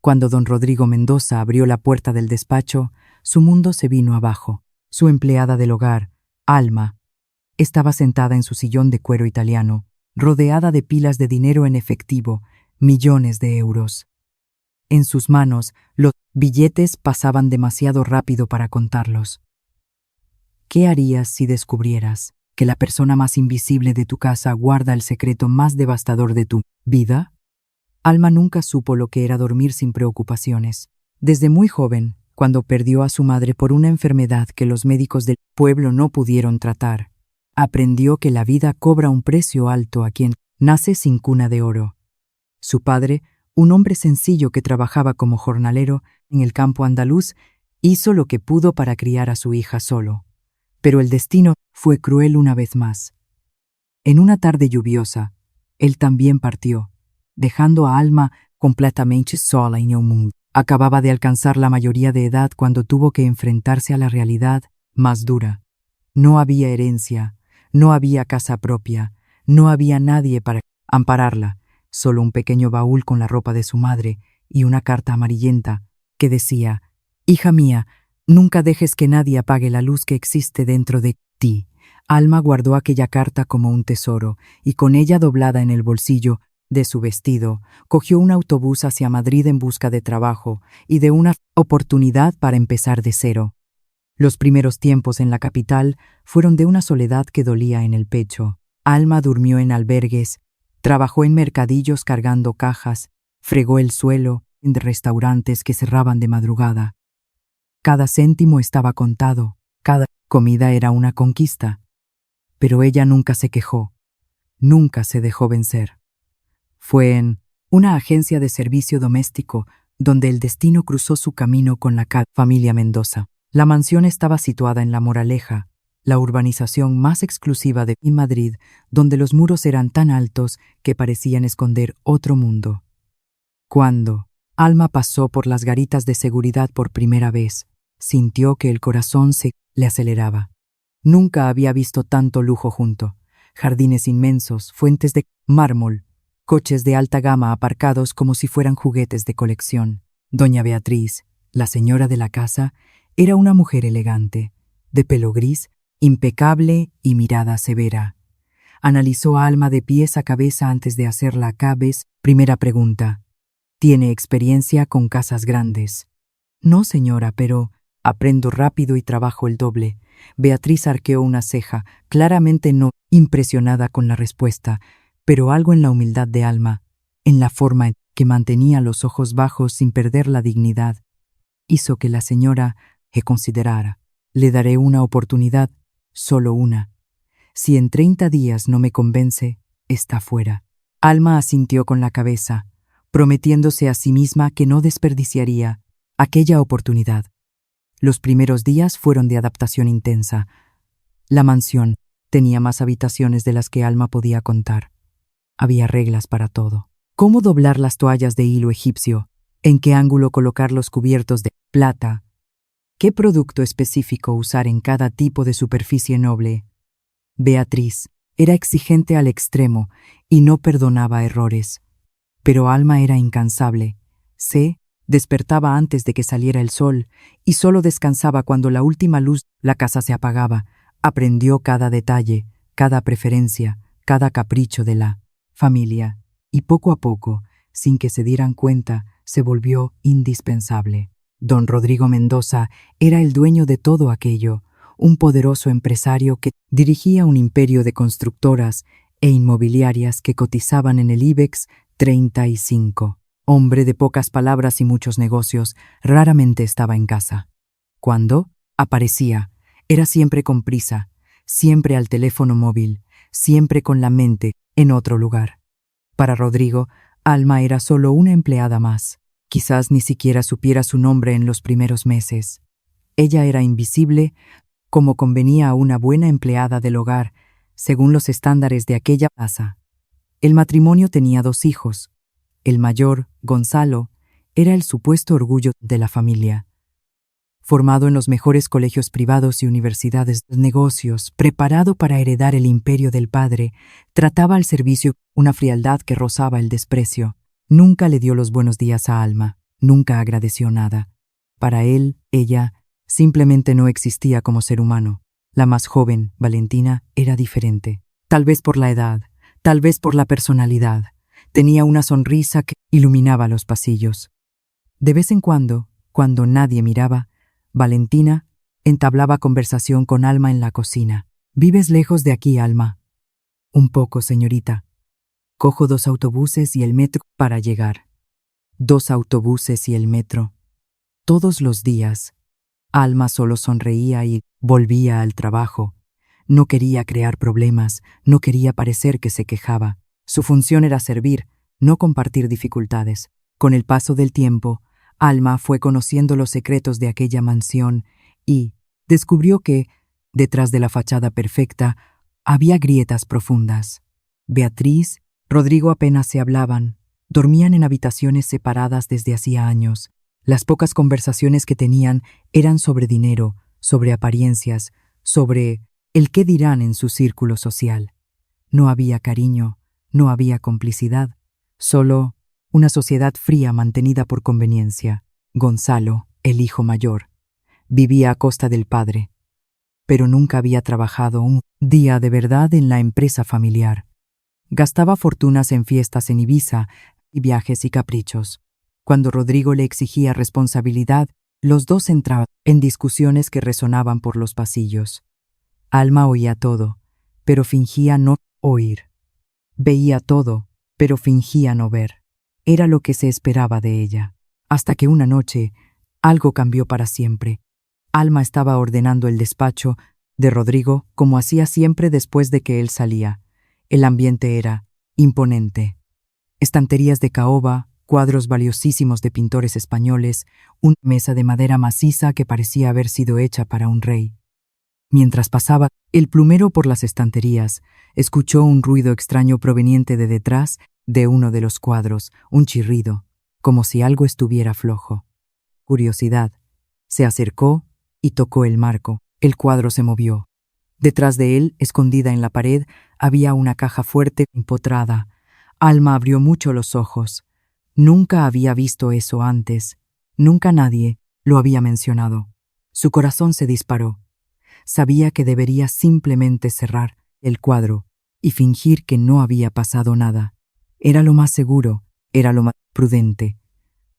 Cuando don Rodrigo Mendoza abrió la puerta del despacho, su mundo se vino abajo. Su empleada del hogar, Alma, estaba sentada en su sillón de cuero italiano, rodeada de pilas de dinero en efectivo, millones de euros. En sus manos, los billetes pasaban demasiado rápido para contarlos. ¿Qué harías si descubrieras que la persona más invisible de tu casa guarda el secreto más devastador de tu vida? Alma nunca supo lo que era dormir sin preocupaciones. Desde muy joven, cuando perdió a su madre por una enfermedad que los médicos del pueblo no pudieron tratar, aprendió que la vida cobra un precio alto a quien nace sin cuna de oro. Su padre, un hombre sencillo que trabajaba como jornalero en el campo andaluz, hizo lo que pudo para criar a su hija solo. Pero el destino fue cruel una vez más. En una tarde lluviosa, él también partió, dejando a Alma completamente sola en el mundo. Acababa de alcanzar la mayoría de edad cuando tuvo que enfrentarse a la realidad más dura. No había herencia, no había casa propia, no había nadie para ampararla, solo un pequeño baúl con la ropa de su madre y una carta amarillenta que decía: «Hija mía, nunca dejes que nadie apague la luz que existe dentro de ti». Alma guardó aquella carta como un tesoro y con ella doblada en el bolsillo de su vestido, cogió un autobús hacia Madrid en busca de trabajo y de una oportunidad para empezar de cero. Los primeros tiempos en la capital fueron de una soledad que dolía en el pecho. Alma durmió en albergues, trabajó en mercadillos cargando cajas, fregó el suelo en restaurantes que cerraban de madrugada. Cada céntimo estaba contado, cada comida era una conquista. Pero ella nunca se quejó, nunca se dejó vencer. Fue en una agencia de servicio doméstico donde el destino cruzó su camino con la familia Mendoza. La mansión estaba situada en La Moraleja, la urbanización más exclusiva de Madrid, donde los muros eran tan altos que parecían esconder otro mundo. Cuando Alma pasó por las garitas de seguridad por primera vez, sintió que el corazón se le aceleraba. Nunca había visto tanto lujo junto. Jardines inmensos, fuentes de mármol, coches de alta gama aparcados como si fueran juguetes de colección. Doña Beatriz, la señora de la casa, era una mujer elegante, de pelo gris, impecable y mirada severa. Analizó a Alma de pies a cabeza antes de hacer la primera pregunta. ¿Tiene experiencia con casas grandes? No, señora, pero aprendo rápido y trabajo el doble. Beatriz arqueó una ceja, claramente no impresionada con la respuesta, pero algo en la humildad de Alma, en la forma en que mantenía los ojos bajos sin perder la dignidad, hizo que la señora considerara. Le daré una oportunidad, solo una. Si en 30 días no me convence, está fuera. Alma asintió con la cabeza, prometiéndose a sí misma que no desperdiciaría aquella oportunidad. Los primeros días fueron de adaptación intensa. La mansión tenía más habitaciones de las que Alma podía contar. Había reglas para todo. ¿Cómo doblar las toallas de hilo egipcio? ¿En qué ángulo colocar los cubiertos de plata? ¿Qué producto específico usar en cada tipo de superficie noble? Beatriz era exigente al extremo y no perdonaba errores. Pero Alma era incansable. Se despertaba antes de que saliera el sol y solo descansaba cuando la última luz la casa se apagaba. Aprendió cada detalle, cada preferencia, cada capricho de la familia y poco a poco, sin que se dieran cuenta, se volvió indispensable. Don Rodrigo Mendoza era el dueño de todo aquello, un poderoso empresario que dirigía un imperio de constructoras e inmobiliarias que cotizaban en el IBEX 35. Hombre de pocas palabras y muchos negocios, raramente estaba en casa. Cuando aparecía, era siempre con prisa, siempre al teléfono móvil, siempre con la mente en otro lugar. Para Rodrigo, Alma era solo una empleada más. Quizás ni siquiera supiera su nombre en los primeros meses. Ella era invisible, como convenía a una buena empleada del hogar, según los estándares de aquella casa. El matrimonio tenía 2 hijos. El mayor, Gonzalo, era el supuesto orgullo de la familia. Formado en los mejores colegios privados y universidades de negocios, preparado para heredar el imperio del padre, trataba al servicio una frialdad que rozaba el desprecio. Nunca le dio los buenos días a Alma. nunca agradeció nada. Para él, ella, simplemente no existía como ser humano. La más joven, Valentina, era diferente. Tal vez por la edad, tal vez por la personalidad. Tenía una sonrisa que iluminaba los pasillos. De vez en cuando nadie miraba, Valentina entablaba conversación con Alma en la cocina. «¿Vives lejos de aquí, Alma?» «Un poco, señorita. Cojo 2 autobuses y el metro para llegar». 2 autobuses y el metro. Todos los días. Alma solo sonreía y volvía al trabajo. No quería crear problemas, no quería parecer que se quejaba. Su función era servir, no compartir dificultades. Con el paso del tiempo, Alma fue conociendo los secretos de aquella mansión y descubrió que, detrás de la fachada perfecta, había grietas profundas. Beatriz, Rodrigo apenas se hablaban. Dormían en habitaciones separadas desde hacía años. Las pocas conversaciones que tenían eran sobre dinero, sobre apariencias, sobre el qué dirán en su círculo social. No había cariño, no había complicidad, solo una sociedad fría mantenida por conveniencia. Gonzalo, el hijo mayor, vivía a costa del padre, pero nunca había trabajado un día de verdad en la empresa familiar. Gastaba fortunas en fiestas en Ibiza y viajes y caprichos. Cuando Rodrigo le exigía responsabilidad, los dos entraban en discusiones que resonaban por los pasillos. Alma oía todo, pero fingía no oír. Veía todo, pero fingía no ver. Era lo que se esperaba de ella. Hasta que una noche, algo cambió para siempre. Alma estaba ordenando el despacho de Rodrigo como hacía siempre después de que él salía. El ambiente era imponente. Estanterías de caoba, cuadros valiosísimos de pintores españoles, una mesa de madera maciza que parecía haber sido hecha para un rey. Mientras pasaba el plumero por las estanterías, escuchó un ruido extraño proveniente de detrás de uno de los cuadros, un chirrido, como si algo estuviera flojo. Curiosidad. Se acercó y tocó el marco. El cuadro se movió. Detrás de él, escondida en la pared, había una caja fuerte empotrada. Alma abrió mucho los ojos. Nunca había visto eso antes. Nunca nadie lo había mencionado. Su corazón se disparó. Sabía que debería simplemente cerrar el cuadro y fingir que no había pasado nada. Era lo más seguro, era lo más prudente.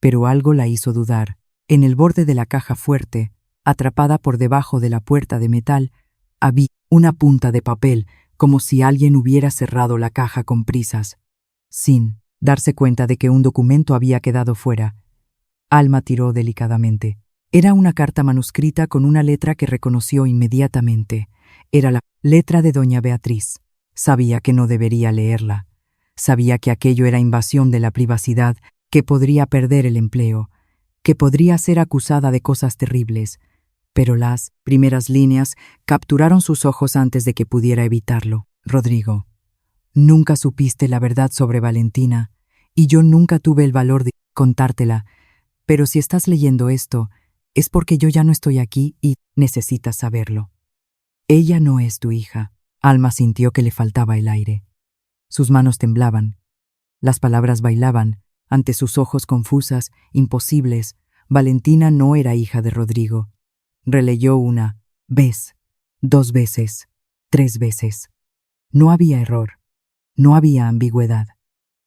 Pero algo la hizo dudar. En el borde de la caja fuerte, atrapada por debajo de la puerta de metal, había una punta de papel, como si alguien hubiera cerrado la caja con prisas, sin darse cuenta de que un documento había quedado fuera. Alma tiró delicadamente. Era una carta manuscrita con una letra que reconoció inmediatamente. Era la letra de doña Beatriz. Sabía que no debería leerla. Sabía que aquello era invasión de la privacidad, que podría perder el empleo, que podría ser acusada de cosas terribles. Pero las primeras líneas capturaron sus ojos antes de que pudiera evitarlo. Rodrigo, nunca supiste la verdad sobre Valentina, y yo nunca tuve el valor de contártela, pero si estás leyendo esto, es porque yo ya no estoy aquí y necesitas saberlo. Ella no es tu hija. Alma sintió que le faltaba el aire. Sus manos temblaban. Las palabras bailaban ante sus ojos confusas, imposibles. Valentina no era hija de Rodrigo. Releyó una vez, 2 veces, 3 veces. No había error. No había ambigüedad.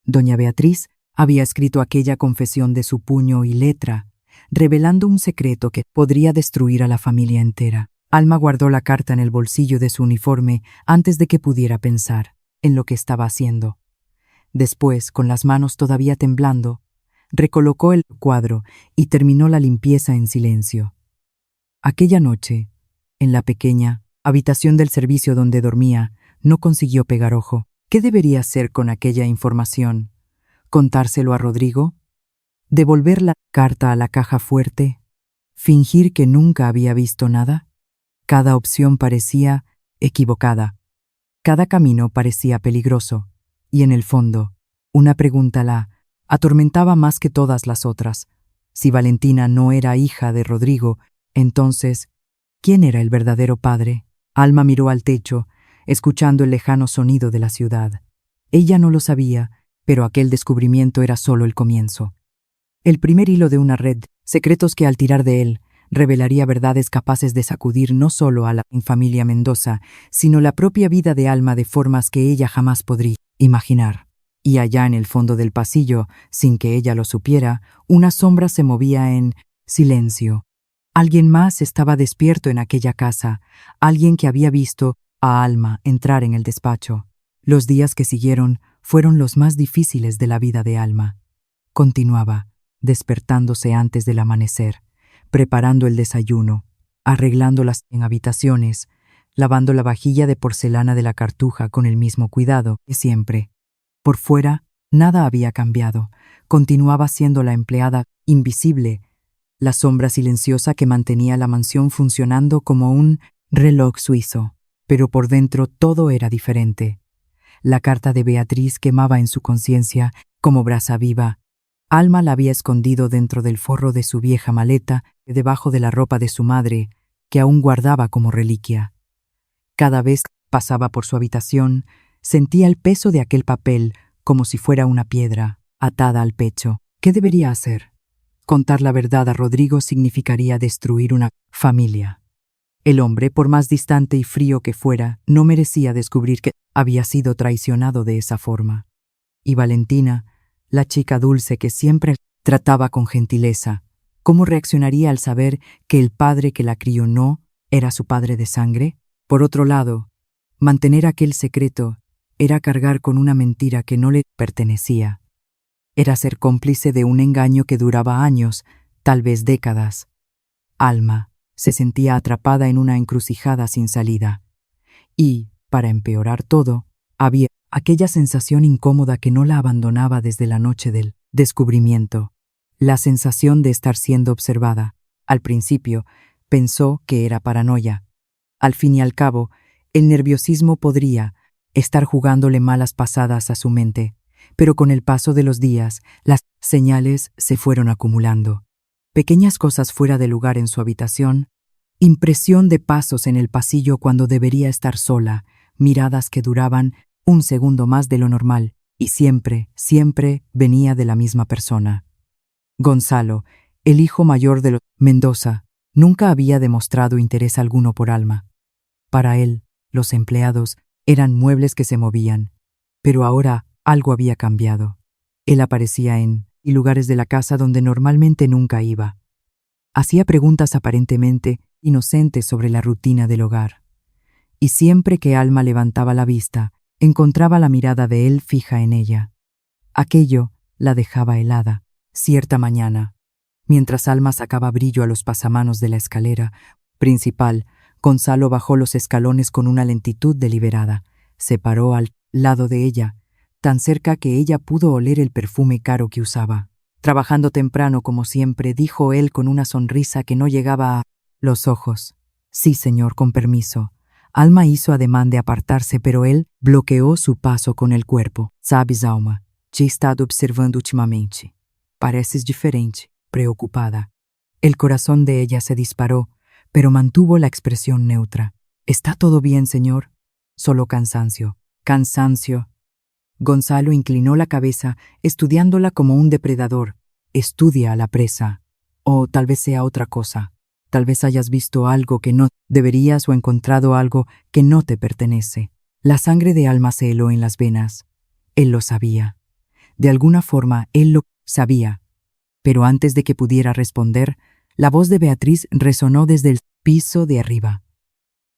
Doña Beatriz había escrito aquella confesión de su puño y letra, revelando un secreto que podría destruir a la familia entera. Alma guardó la carta en el bolsillo de su uniforme antes de que pudiera pensar en lo que estaba haciendo. Después, con las manos todavía temblando, recolocó el cuadro y terminó la limpieza en silencio. Aquella noche, en la pequeña habitación del servicio donde dormía, no consiguió pegar ojo. ¿Qué debería hacer con aquella información? ¿Contárselo a Rodrigo? ¿Devolver la carta a la caja fuerte? ¿Fingir que nunca había visto nada? Cada opción parecía equivocada. Cada camino parecía peligroso. Y en el fondo, una pregunta la atormentaba más que todas las otras. Si Valentina no era hija de Rodrigo, entonces, ¿quién era el verdadero padre? Alma miró al techo, escuchando el lejano sonido de la ciudad. Ella no lo sabía, pero aquel descubrimiento era solo el comienzo. el primer hilo de una red, secretos que al tirar de él, revelaría verdades capaces de sacudir no solo a la familia Mendoza, sino la propia vida de Alma de formas que ella jamás podría imaginar. Y allá en el fondo del pasillo, sin que ella lo supiera, una sombra se movía en silencio. Alguien más estaba despierto en aquella casa, alguien que había visto a Alma entrar en el despacho. Los días que siguieron fueron los más difíciles de la vida de Alma. Continuaba, despertándose antes del amanecer, preparando el desayuno, arreglando las habitaciones, lavando la vajilla de porcelana de la cartuja con el mismo cuidado que siempre. Por fuera, nada había cambiado. Continuaba siendo la empleada invisible, la sombra silenciosa que mantenía la mansión funcionando como un reloj suizo. Pero por dentro todo era diferente. La carta de Beatriz quemaba en su conciencia como brasa viva. Alma la había escondido dentro del forro de su vieja maleta, debajo de la ropa de su madre, que aún guardaba como reliquia. Cada vez que pasaba por su habitación, sentía el peso de aquel papel como si fuera una piedra, atada al pecho. ¿Qué debería hacer? Contar la verdad a Rodrigo significaría destruir una familia. El hombre, por más distante y frío que fuera, no merecía descubrir que había sido traicionado de esa forma. Y Valentina, la chica dulce que siempre trataba con gentileza, ¿cómo reaccionaría al saber que el padre que la crió no era su padre de sangre? Por otro lado, mantener aquel secreto era cargar con una mentira que no le pertenecía. Era ser cómplice de un engaño que duraba años, tal vez décadas. Alma se sentía atrapada en una encrucijada sin salida. Y, para empeorar todo, había aquella sensación incómoda que no la abandonaba desde la noche del descubrimiento. La sensación de estar siendo observada. Al principio, pensó que era paranoia. Al fin y al cabo, el nerviosismo podría estar jugándole malas pasadas a su mente, pero con el paso de los días, las señales se fueron acumulando. Pequeñas cosas fuera de lugar en su habitación, impresión de pasos en el pasillo cuando debería estar sola, miradas que duraban un segundo más de lo normal, y siempre, siempre venía de la misma persona. Gonzalo, el hijo mayor de los Mendoza, nunca había demostrado interés alguno por Alma. Para él, los empleados eran muebles que se movían, pero ahora algo había cambiado. Él aparecía en lugares de la casa donde normalmente nunca iba. Hacía preguntas aparentemente inocentes sobre la rutina del hogar. Y siempre que Alma levantaba la vista, encontraba la mirada de él fija en ella. Aquello la dejaba helada. Cierta mañana, mientras Alma sacaba brillo a los pasamanos de la escalera principal, Gonzalo bajó los escalones con una lentitud deliberada. Se paró al lado de ella, tan cerca que ella pudo oler el perfume caro que usaba. Trabajando temprano como siempre, dijo él con una sonrisa que no llegaba a los ojos. Sí, señor, con permiso. Alma hizo ademán de apartarse, pero él bloqueó su paso con el cuerpo. Sabes, Alma, te he estado observando ultimamente. Pareces diferente, preocupada. El corazón de ella se disparó, pero mantuvo la expresión neutra. ¿Está todo bien, señor? Solo cansancio. Cansancio. Gonzalo inclinó la cabeza, estudiándola como un depredador. Estudia a la presa. O tal vez sea otra cosa. Tal vez hayas visto algo que no deberías o encontrado algo que no te pertenece. La sangre de Alma se heló en las venas. Él lo sabía. De alguna forma, él lo sabía. Pero antes de que pudiera responder, la voz de Beatriz resonó desde el piso de arriba.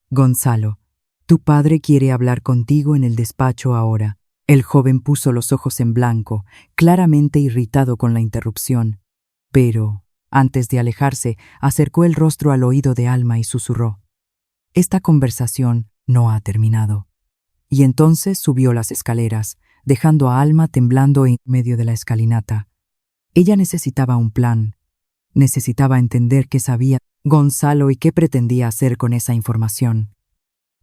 Gonzalo, tu padre quiere hablar contigo en el despacho ahora. El joven puso los ojos en blanco, claramente irritado con la interrupción. Pero, antes de alejarse, acercó el rostro al oído de Alma y susurró: Esta conversación no ha terminado. Y entonces subió las escaleras, dejando a Alma temblando en medio de la escalinata. Ella necesitaba un plan. Necesitaba entender qué sabía Gonzalo y qué pretendía hacer con esa información.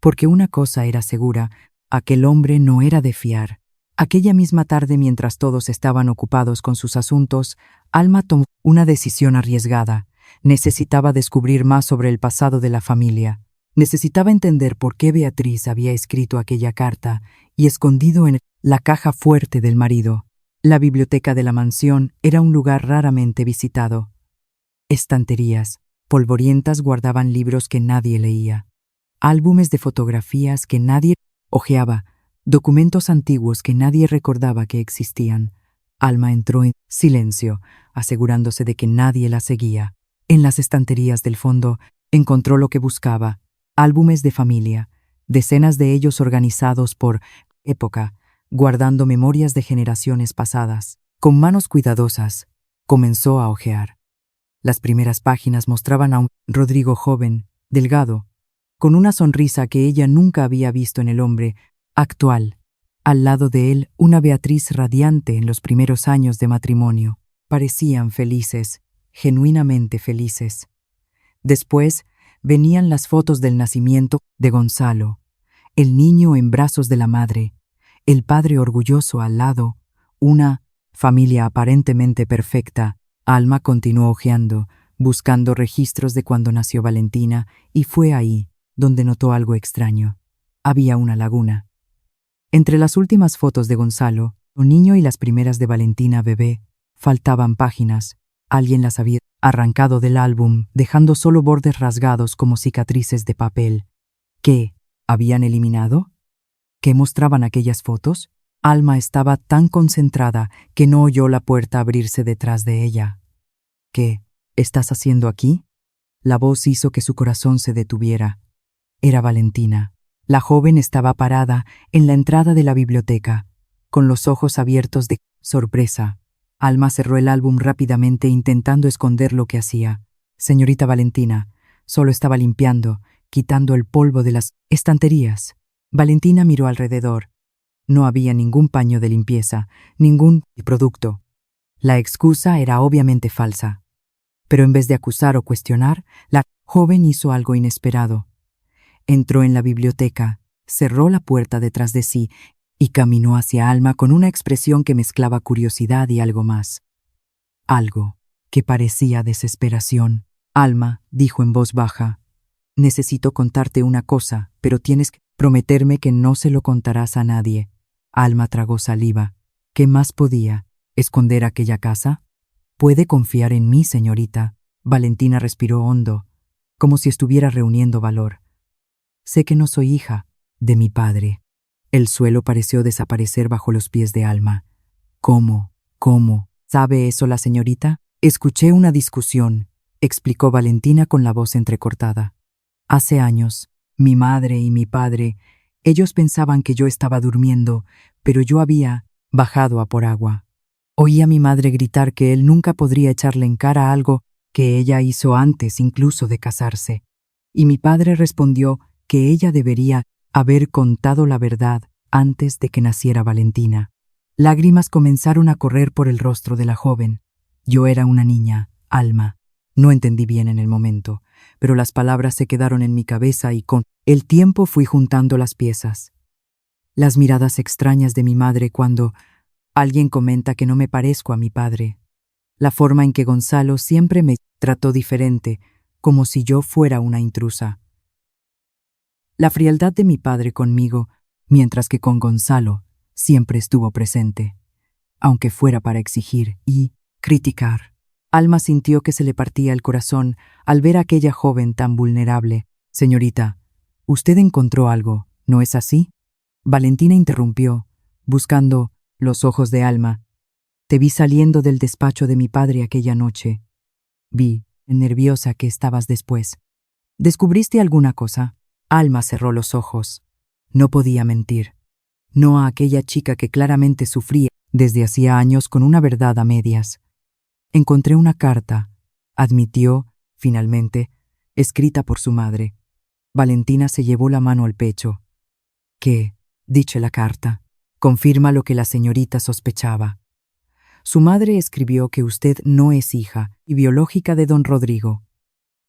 Porque una cosa era segura, aquel hombre no era de fiar. Aquella misma tarde, mientras todos estaban ocupados con sus asuntos, Alma tomó una decisión arriesgada. Necesitaba descubrir más sobre el pasado de la familia. Necesitaba entender por qué Beatriz había escrito aquella carta y escondido en la caja fuerte del marido. La biblioteca de la mansión era un lugar raramente visitado. Estanterías polvorientas guardaban libros que nadie leía, álbumes de fotografías que nadie hojeaba, documentos antiguos que nadie recordaba que existían. Alma entró en silencio, asegurándose de que nadie la seguía. En las estanterías del fondo encontró lo que buscaba: álbumes de familia, decenas de ellos organizados por época, guardando memorias de generaciones pasadas. Con manos cuidadosas, comenzó a hojear. Las primeras páginas mostraban a un Rodrigo joven, delgado, con una sonrisa que ella nunca había visto en el hombre actual. Al lado de él, una Beatriz radiante en los primeros años de matrimonio. Parecían felices, genuinamente felices. Después venían las fotos del nacimiento de Gonzalo, el niño en brazos de la madre, el padre orgulloso al lado, una familia aparentemente perfecta. Alma continuó hojeando, buscando registros de cuando nació Valentina, y fue ahí donde notó algo extraño. Había una laguna. Entre las últimas fotos de Gonzalo, un niño, y las primeras de Valentina bebé, faltaban páginas. Alguien las había arrancado del álbum, dejando solo bordes rasgados como cicatrices de papel. ¿Qué? ¿Habían eliminado? ¿Qué mostraban aquellas fotos? Alma estaba tan concentrada que no oyó la puerta abrirse detrás de ella. ¿Qué estás haciendo aquí? La voz hizo que su corazón se detuviera. Era Valentina. La joven estaba parada en la entrada de la biblioteca, con los ojos abiertos de sorpresa. Alma cerró el álbum rápidamente, intentando esconder lo que hacía. Señorita Valentina, solo estaba limpiando, quitando el polvo de las estanterías. Valentina miró alrededor. No había ningún paño de limpieza, ningún producto. La excusa era obviamente falsa. Pero en vez de acusar o cuestionar, la joven hizo algo inesperado. Entró en la biblioteca, cerró la puerta detrás de sí y caminó hacia Alma con una expresión que mezclaba curiosidad y algo más. Algo que parecía desesperación. Alma, dijo en voz baja, necesito contarte una cosa, pero tienes que prometerme que no se lo contarás a nadie. Alma tragó saliva. ¿Qué más podía? ¿Esconder aquella casa? Puede confiar en mí, señorita. Valentina respiró hondo, como si estuviera reuniendo valor. Sé que no soy hija de mi padre. El suelo pareció desaparecer bajo los pies de Alma. ¿Cómo? ¿Cómo? ¿Sabe eso la señorita? Escuché una discusión, explicó Valentina con la voz entrecortada. Hace años, mi madre y mi padre, ellos pensaban que yo estaba durmiendo, pero yo había bajado a por agua. Oí a mi madre gritar que él nunca podría echarle en cara algo que ella hizo antes incluso de casarse. Y mi padre respondió que ella debería haber contado la verdad antes de que naciera Valentina. Lágrimas comenzaron a correr por el rostro de la joven. Yo era una niña, Alma. No entendí bien en el momento, pero las palabras se quedaron en mi cabeza y con el tiempo fui juntando las piezas. Las miradas extrañas de mi madre cuando alguien comenta que no me parezco a mi padre. La forma en que Gonzalo siempre me trató diferente, como si yo fuera una intrusa. La frialdad de mi padre conmigo, mientras que con Gonzalo siempre estuvo presente, aunque fuera para exigir y criticar. Alma sintió que se le partía el corazón al ver a aquella joven tan vulnerable. Señorita, usted encontró algo, ¿no es así? Valentina interrumpió, buscando los ojos de Alma. Te vi saliendo del despacho de mi padre aquella noche. Vi, nerviosa que estabas después. ¿Descubriste alguna cosa? Alma cerró los ojos. No podía mentir. No a aquella chica que claramente sufría desde hacía años con una verdad a medias. Encontré una carta, admitió, finalmente, escrita por su madre. Valentina se llevó la mano al pecho. ¿Qué? Dice la carta. Confirma lo que la señorita sospechaba. Su madre escribió que usted no es hija y biológica de don Rodrigo.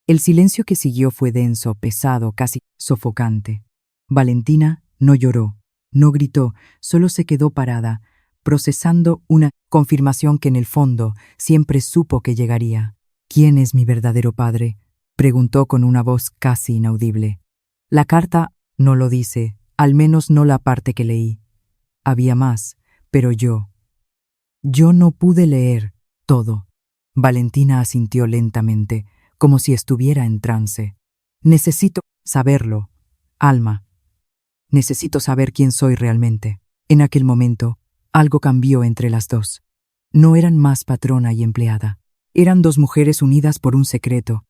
El silencio que siguió fue denso, pesado, casi sofocante. Valentina no lloró, no gritó, solo se quedó parada, procesando una confirmación que en el fondo siempre supo que llegaría. ¿Quién es mi verdadero padre?, preguntó con una voz casi inaudible. La carta no lo dice, al menos no la parte que leí. Había más, pero yo Yo no pude leer todo. Valentina asintió lentamente, como si estuviera en trance. Necesito saberlo, Alma. Necesito saber quién soy realmente. En aquel momento, algo cambió entre las dos. No eran más patrona y empleada. Eran dos mujeres unidas por un secreto,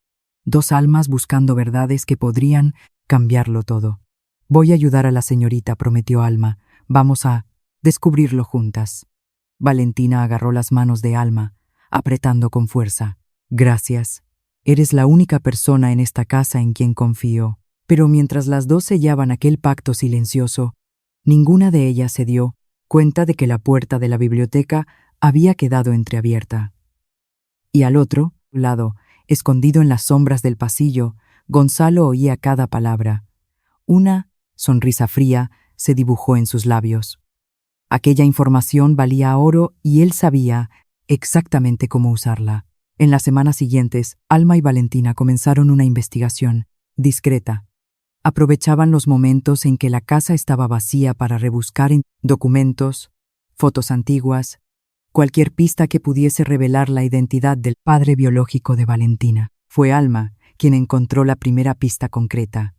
dos almas buscando verdades que podrían cambiarlo todo. Voy a ayudar a la señorita, prometió Alma. Vamos a descubrirlo juntas. Valentina agarró las manos de Alma, apretando con fuerza. Gracias. Eres la única persona en esta casa en quien confío. Pero mientras las dos sellaban aquel pacto silencioso, ninguna de ellas se dio cuenta de que la puerta de la biblioteca había quedado entreabierta. Y al otro lado, escondido en las sombras del pasillo, Gonzalo oía cada palabra. Una sonrisa fría se dibujó en sus labios. Aquella información valía oro y él sabía exactamente cómo usarla. En las semanas siguientes, Alma y Valentina comenzaron una investigación discreta. Aprovechaban los momentos en que la casa estaba vacía para rebuscar en documentos, fotos antiguas, cualquier pista que pudiese revelar la identidad del padre biológico de Valentina. Fue Alma quien encontró la primera pista concreta.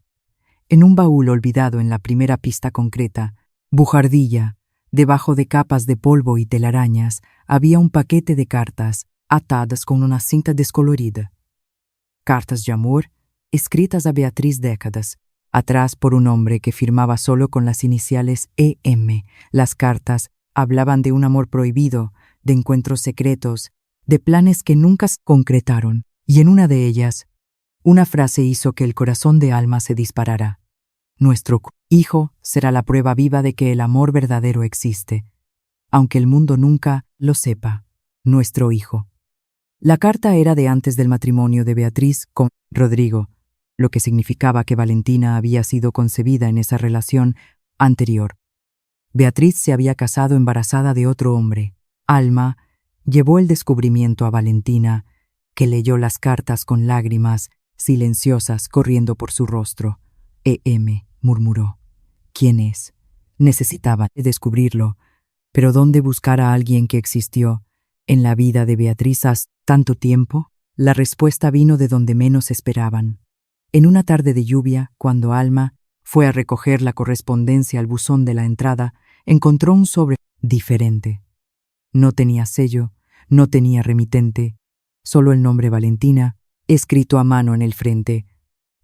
En un baúl olvidado en la primera pista concreta, bujardilla, debajo de capas de polvo y telarañas, había un paquete de cartas atadas con una cinta descolorida. Cartas de amor, escritas a Beatriz décadas atrás por un hombre que firmaba solo con las iniciales EM. Las cartas hablaban de un amor prohibido, de encuentros secretos, de planes que nunca se concretaron, y en una de ellas, una frase hizo que el corazón de Alma se disparara. Nuestro hijo será la prueba viva de que el amor verdadero existe, aunque el mundo nunca lo sepa. Nuestro hijo. La carta era de antes del matrimonio de Beatriz con Rodrigo, lo que significaba que Valentina había sido concebida en esa relación anterior. Beatriz se había casado embarazada de otro hombre. Alma llevó el descubrimiento a Valentina, que leyó las cartas con lágrimas silenciosas corriendo por su rostro. Murmuró. ¿Quién es? Necesitaba descubrirlo, pero ¿dónde buscar a alguien que existió en la vida de Beatriz hace tanto tiempo? La respuesta vino de donde menos esperaban. En una tarde de lluvia, cuando Alma fue a recoger la correspondencia al buzón de la entrada, encontró un sobre diferente. No tenía sello, no tenía remitente, solo el nombre Valentina, escrito a mano en el frente.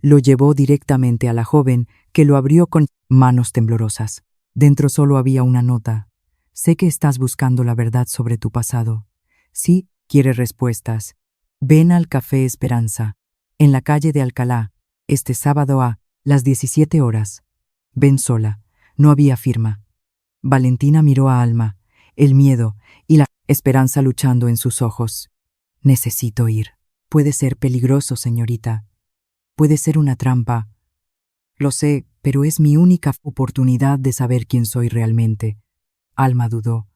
Lo llevó directamente a la joven, que lo abrió con manos temblorosas. Dentro solo había una nota. Sé que estás buscando la verdad sobre tu pasado. Si quieres respuestas, ven al Café Esperanza, en la calle de Alcalá, este sábado a las 17 horas. Ven sola. No había firma. Valentina miró a Alma, el miedo y la esperanza luchando en sus ojos. Necesito ir. Puede ser peligroso, señorita. Puede ser una trampa. Lo sé, pero es mi única oportunidad de saber quién soy realmente. Alma dudó.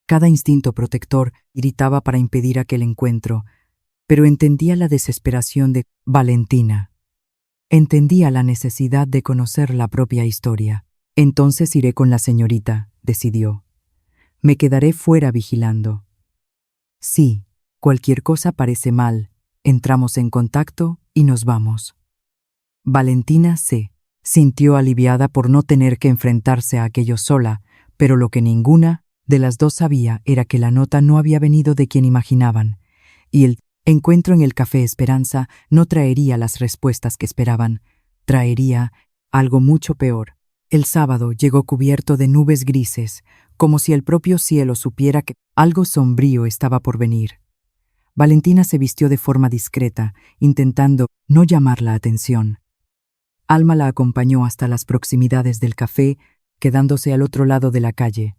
Cada instinto protector gritaba para impedir aquel encuentro, pero entendía la desesperación de Valentina. Entendía la necesidad de conocer la propia historia. Entonces iré con la señorita, decidió. Me quedaré fuera vigilando. Sí, cualquier cosa parece mal. Entramos en contacto y nos vamos. Valentina se sintió aliviada por no tener que enfrentarse a aquello sola, pero lo que ninguna de las dos sabía era que la nota no había venido de quien imaginaban, y el encuentro en el Café Esperanza no traería las respuestas que esperaban, traería algo mucho peor. El sábado llegó cubierto de nubes grises, como si el propio cielo supiera que algo sombrío estaba por venir. Valentina se vistió de forma discreta, intentando no llamar la atención. Alma la acompañó hasta las proximidades del café, quedándose al otro lado de la calle,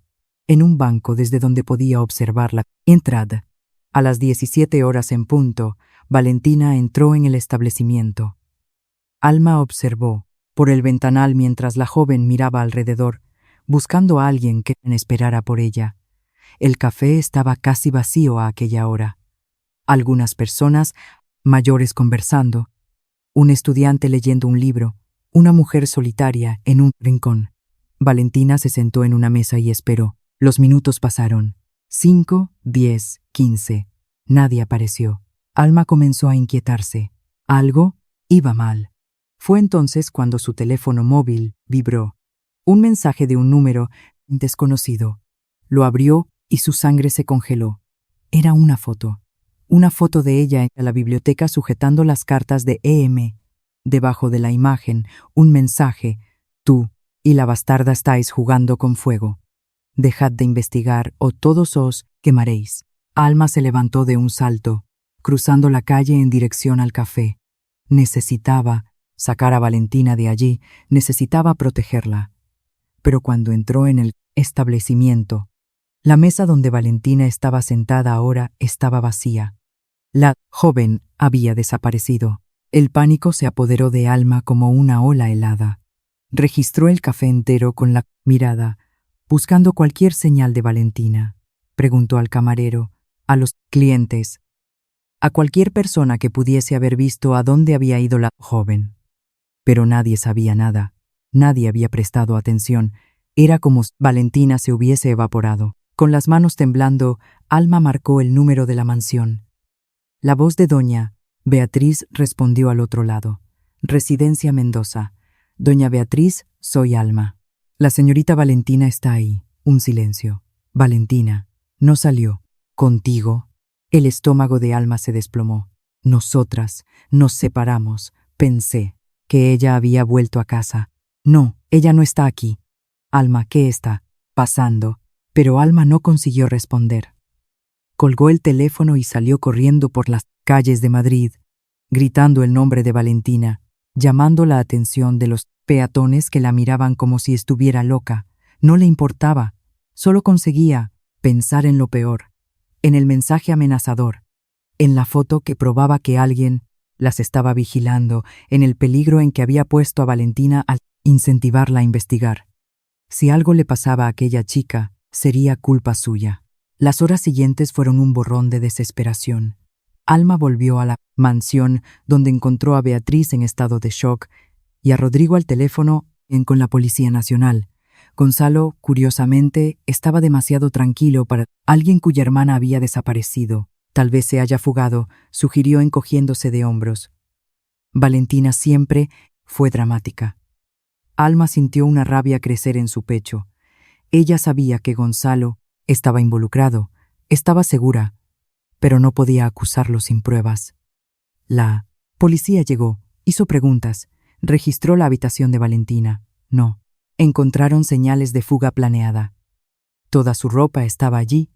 en un banco desde donde podía observar la entrada. A las 17 horas en punto, Valentina entró en el establecimiento. Alma observó por el ventanal mientras la joven miraba alrededor, buscando a alguien que esperara por ella. El café estaba casi vacío a aquella hora. Algunas personas mayores conversando, un estudiante leyendo un libro, una mujer solitaria en un rincón. Valentina se sentó en una mesa y esperó. Los minutos pasaron. 5, 10, 15. Nadie apareció. Alma comenzó a inquietarse. Algo iba mal. Fue entonces cuando su teléfono móvil vibró. Un mensaje de un número desconocido. Lo abrió y su sangre se congeló. Era una foto. Una foto de ella en la biblioteca sujetando las cartas de EM. Debajo de la imagen, un mensaje. Tú y la bastarda estáis jugando con fuego. Dejad de investigar o todos os quemaréis. Alma se levantó de un salto, cruzando la calle en dirección al café. Necesitaba sacar a Valentina de allí, necesitaba protegerla. Pero cuando entró en el establecimiento, la mesa donde Valentina estaba sentada ahora estaba vacía. La joven había desaparecido. El pánico se apoderó de Alma como una ola helada. Registró el café entero con la mirada, buscando cualquier señal de Valentina. Preguntó al camarero, a los clientes, a cualquier persona que pudiese haber visto a dónde había ido la joven. Pero nadie sabía nada. Nadie había prestado atención. Era como si Valentina se hubiese evaporado. Con las manos temblando, Alma marcó el número de la mansión. La voz de doña Beatriz respondió al otro lado. Residencia Mendoza. Doña Beatriz, soy Alma. La señorita Valentina está ahí. Un silencio. Valentina. No salió. ¿Contigo? El estómago de Alma se desplomó. Nosotras nos separamos. Pensé que ella había vuelto a casa. No, ella no está aquí. Alma, ¿qué está pasando? Pero Alma no consiguió responder. Colgó el teléfono y salió corriendo por las calles de Madrid, gritando el nombre de Valentina, llamando la atención de los peatones que la miraban como si estuviera loca. No le importaba, solo conseguía pensar en lo peor, en el mensaje amenazador, en la foto que probaba que alguien las estaba vigilando, en el peligro en que había puesto a Valentina al incentivarla a investigar. Si algo le pasaba a aquella chica, sería culpa suya. Las horas siguientes fueron un borrón de desesperación. Alma volvió a la mansión, donde encontró a Beatriz en estado de shock y a Rodrigo al teléfono con la Policía Nacional. Gonzalo, curiosamente, estaba demasiado tranquilo para alguien cuya hermana había desaparecido. Tal vez se haya fugado, sugirió encogiéndose de hombros. Valentina siempre fue dramática. Alma sintió una rabia crecer en su pecho. Ella sabía que Gonzalo estaba involucrado, estaba segura, pero no podía acusarlo sin pruebas. La policía llegó, hizo preguntas, registró la habitación de Valentina. No, encontraron señales de fuga planeada. Toda su ropa estaba allí,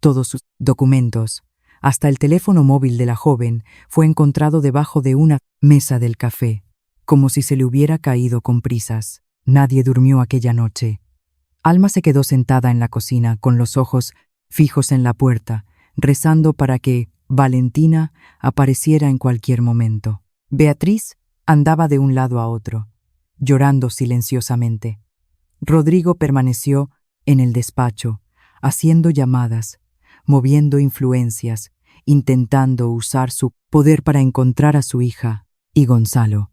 todos sus documentos, hasta el teléfono móvil de la joven fue encontrado debajo de una mesa del café, como si se le hubiera caído con prisas. Nadie durmió aquella noche. Alma se quedó sentada en la cocina, con los ojos fijos en la puerta, rezando para que Valentina apareciera en cualquier momento. Beatriz andaba de un lado a otro, llorando silenciosamente. Rodrigo permaneció en el despacho, haciendo llamadas, moviendo influencias, intentando usar su poder para encontrar a su hija y Gonzalo.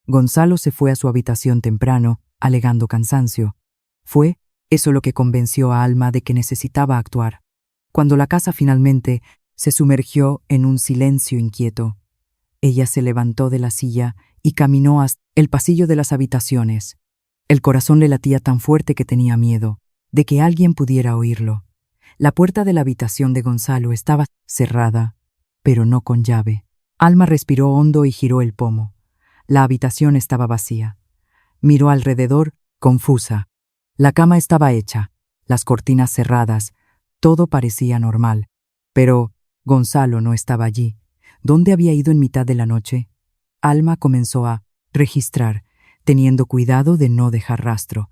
Gonzalo se fue a su habitación temprano, alegando cansancio. Fue eso lo que convenció a Alma de que necesitaba actuar. Cuando la casa finalmente se sumergió en un silencio inquieto, ella se levantó de la silla y caminó hasta el pasillo de las habitaciones. El corazón le latía tan fuerte que tenía miedo de que alguien pudiera oírlo. La puerta de la habitación de Gonzalo estaba cerrada, pero no con llave. Alma respiró hondo y giró el pomo. La habitación estaba vacía. Miró alrededor, confusa. La cama estaba hecha, las cortinas cerradas, todo parecía normal. Pero Gonzalo no estaba allí. ¿Dónde había ido en mitad de la noche? Alma comenzó a registrar, teniendo cuidado de no dejar rastro.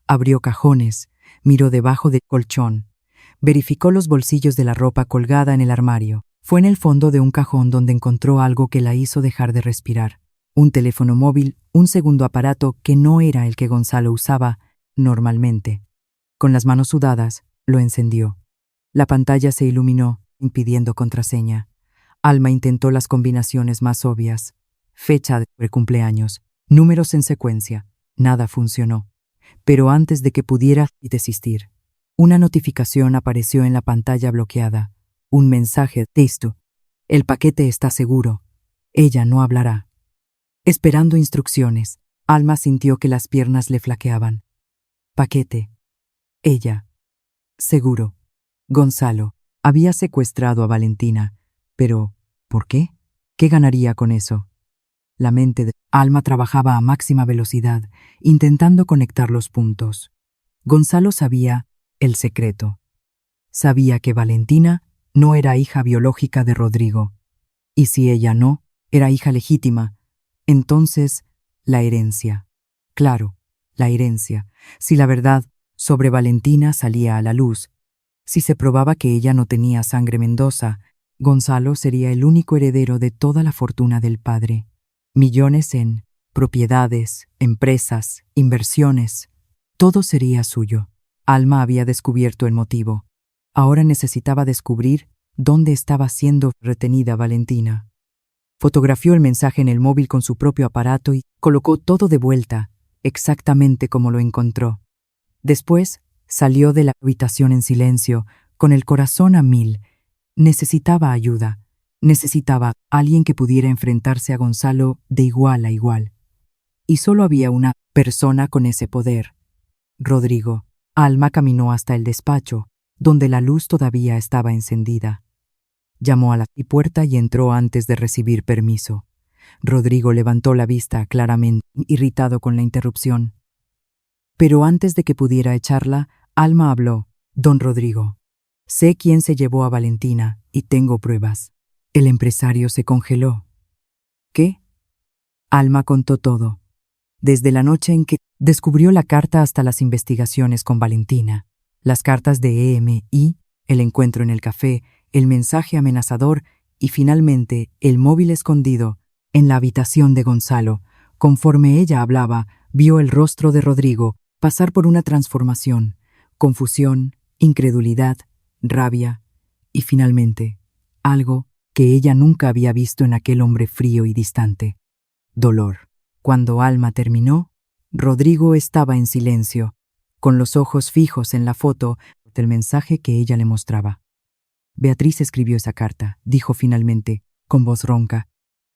Abrió cajones, miró debajo del colchón. Verificó los bolsillos de la ropa colgada en el armario. Fue en el fondo de un cajón donde encontró algo que la hizo dejar de respirar. Un teléfono móvil, un segundo aparato que no era el que Gonzalo usaba normalmente. Con las manos sudadas, lo encendió. La pantalla se iluminó, impidiendo contraseña. Alma intentó las combinaciones más obvias. Fecha de cumpleaños, números en secuencia. Nada funcionó. Pero antes de que pudiera desistir, Una notificación apareció en la pantalla bloqueada. Un mensaje: texto. El paquete está seguro. Ella no hablará. Esperando instrucciones, Alma sintió que las piernas le flaqueaban. Paquete. Ella. Seguro. Gonzalo había secuestrado a Valentina. Pero, ¿por qué? ¿Qué ganaría con eso? La mente de Alma trabajaba a máxima velocidad, intentando conectar los puntos. Gonzalo sabía el secreto. Sabía que Valentina no era hija biológica de Rodrigo. Y si ella no era hija legítima, entonces la herencia. Claro, la herencia. Si la verdad sobre Valentina salía a la luz, si se probaba que ella no tenía sangre Mendoza, Gonzalo sería el único heredero de toda la fortuna del padre. Millones en propiedades, empresas, inversiones. Todo sería suyo. Alma había descubierto el motivo. Ahora necesitaba descubrir dónde estaba siendo retenida Valentina. Fotografió el mensaje en el móvil con su propio aparato y colocó todo de vuelta, exactamente como lo encontró. Después salió de la habitación en silencio, con el corazón a mil. Necesitaba ayuda. Necesitaba alguien que pudiera enfrentarse a Gonzalo de igual a igual. Y solo había una persona con ese poder: Rodrigo. Alma caminó hasta el despacho, donde la luz todavía estaba encendida. Llamó a la puerta y entró antes de recibir permiso. Rodrigo levantó la vista claramente, irritado con la interrupción. Pero antes de que pudiera echarla, Alma habló. Don Rodrigo, sé quién se llevó a Valentina y tengo pruebas. El empresario se congeló. ¿Qué? Alma contó todo. Desde la noche en que descubrió la carta hasta las investigaciones con Valentina, las cartas de EMI, el encuentro en el café, el mensaje amenazador y finalmente el móvil escondido en la habitación de Gonzalo. Conforme ella hablaba, vio el rostro de Rodrigo pasar por una transformación: confusión, incredulidad, rabia y finalmente algo que ella nunca había visto en aquel hombre frío y distante: dolor. Cuando Alma terminó, Rodrigo estaba en silencio, con los ojos fijos en la foto del mensaje que ella le mostraba. Beatriz escribió esa carta, dijo finalmente, con voz ronca.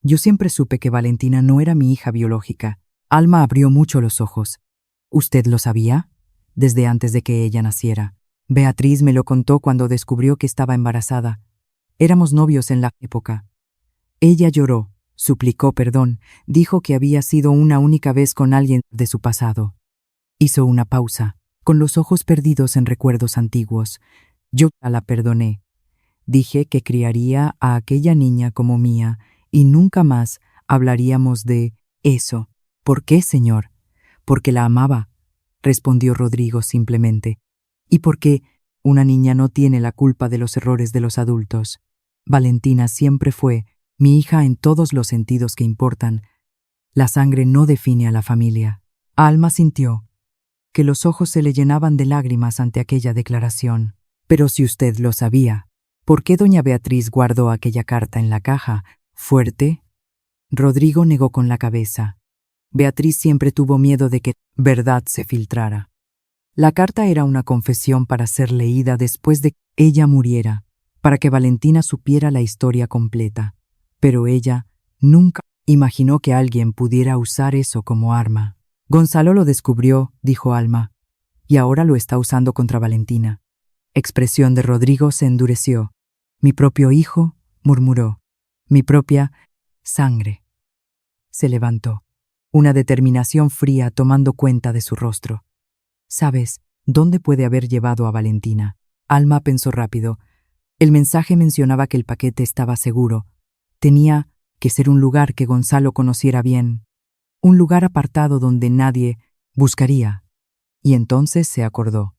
Yo siempre supe que Valentina no era mi hija biológica. Alma abrió mucho los ojos. ¿Usted lo sabía? Desde antes de que ella naciera. Beatriz me lo contó cuando descubrió que estaba embarazada. Éramos novios en la época. Ella lloró, suplicó perdón, dijo que había sido una única vez con alguien de su pasado. Hizo una pausa, con los ojos perdidos en recuerdos antiguos. Yo la perdoné. Dije que criaría a aquella niña como mía y nunca más hablaríamos de eso. ¿Por qué, señor? Porque la amaba, respondió Rodrigo simplemente. Y porque una niña no tiene la culpa de los errores de los adultos. Valentina siempre fue mi hija en todos los sentidos que importan. La sangre no define a la familia. Alma sintió que los ojos se le llenaban de lágrimas ante aquella declaración. Pero si usted lo sabía, ¿por qué doña Beatriz guardó aquella carta en la caja, fuerte? Rodrigo negó con la cabeza. Beatriz siempre tuvo miedo de que verdad se filtrara. La carta era una confesión para ser leída después de que ella muriera, para que Valentina supiera la historia completa. Pero ella nunca imaginó que alguien pudiera usar eso como arma. Gonzalo lo descubrió, dijo Alma, y ahora lo está usando contra Valentina. Expresión de Rodrigo se endureció. Mi propio hijo, murmuró. Mi propia sangre. Se levantó, una determinación fría tomando cuenta de su rostro. ¿Sabes dónde puede haber llevado a Valentina? Alma pensó rápido. El mensaje mencionaba que el paquete estaba seguro. Tenía que ser un lugar que Gonzalo conociera bien, un lugar apartado donde nadie buscaría. Y entonces se acordó.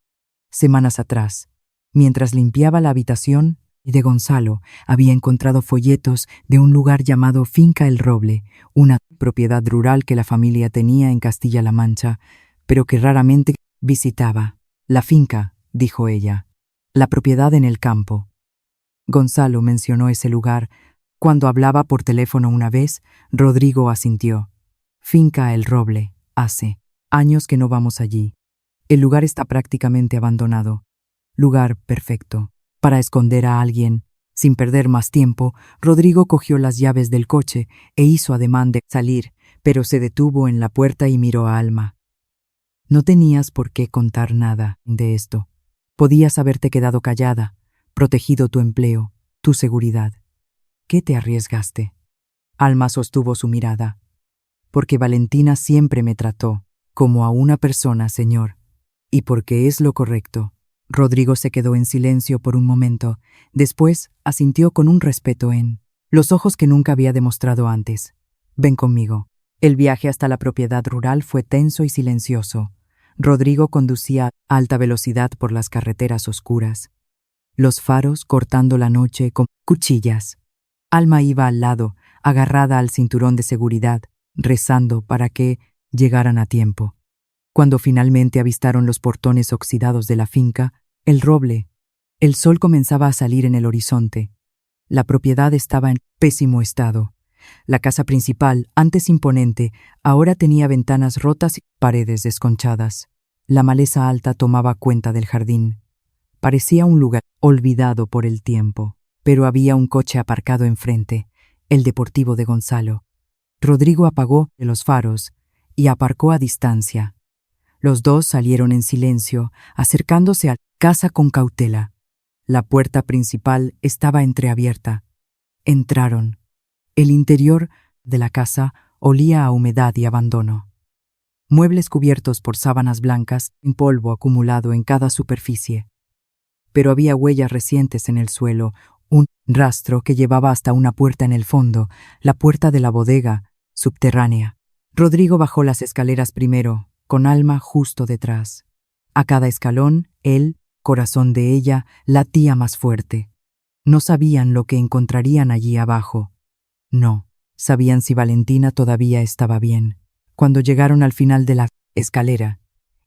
Semanas atrás, mientras limpiaba la habitación de Gonzalo, había encontrado folletos de un lugar llamado Finca El Roble, una propiedad rural que la familia tenía en Castilla-La Mancha, pero que raramente visitaba. La finca, dijo ella, la propiedad en el campo. Gonzalo mencionó ese lugar. Cuando hablaba por teléfono una vez, Rodrigo asintió. Finca El Roble, hace años que no vamos allí. El lugar está prácticamente abandonado. lugar perfecto para esconder a alguien. Sin perder más tiempo, Rodrigo cogió las llaves del coche e hizo ademán de salir, pero se detuvo en la puerta y miró a Alma. No tenías por qué contar nada de esto. Podías haberte quedado callada, protegido tu empleo, tu seguridad. ¿Qué te arriesgaste? Alma sostuvo su mirada. Porque Valentina siempre me trató como a una persona, señor, y porque es lo correcto. Rodrigo se quedó en silencio por un momento. Después asintió con un respeto en los ojos que nunca había demostrado antes. Ven conmigo. El viaje hasta la propiedad rural fue tenso y silencioso. Rodrigo conducía a alta velocidad por las carreteras oscuras, los faros cortando la noche con cuchillas. Alma iba al lado, agarrada al cinturón de seguridad, rezando para que llegaran a tiempo. Cuando finalmente avistaron los portones oxidados de la finca, el roble, el sol comenzaba a salir en el horizonte. La propiedad estaba en pésimo estado. La casa principal, antes imponente, ahora tenía ventanas rotas y paredes desconchadas. La maleza alta tomaba cuenta del jardín. Parecía un lugar olvidado por el tiempo, pero había un coche aparcado enfrente, el deportivo de Gonzalo. Rodrigo apagó los faros y aparcó a distancia. Los dos salieron en silencio, acercándose a la casa con cautela. La puerta principal estaba entreabierta. Entraron. El interior de la casa olía a humedad y abandono. Muebles cubiertos por sábanas blancas, en polvo acumulado en cada superficie. Pero había huellas recientes en el suelo, un rastro que llevaba hasta una puerta en el fondo, la puerta de la bodega subterránea. Rodrigo bajó las escaleras primero, con Alma justo detrás. A cada escalón, él, corazón de ella, latía más fuerte. No sabían lo que encontrarían allí abajo. No, sabían si Valentina todavía estaba bien. Cuando llegaron al final de la escalera,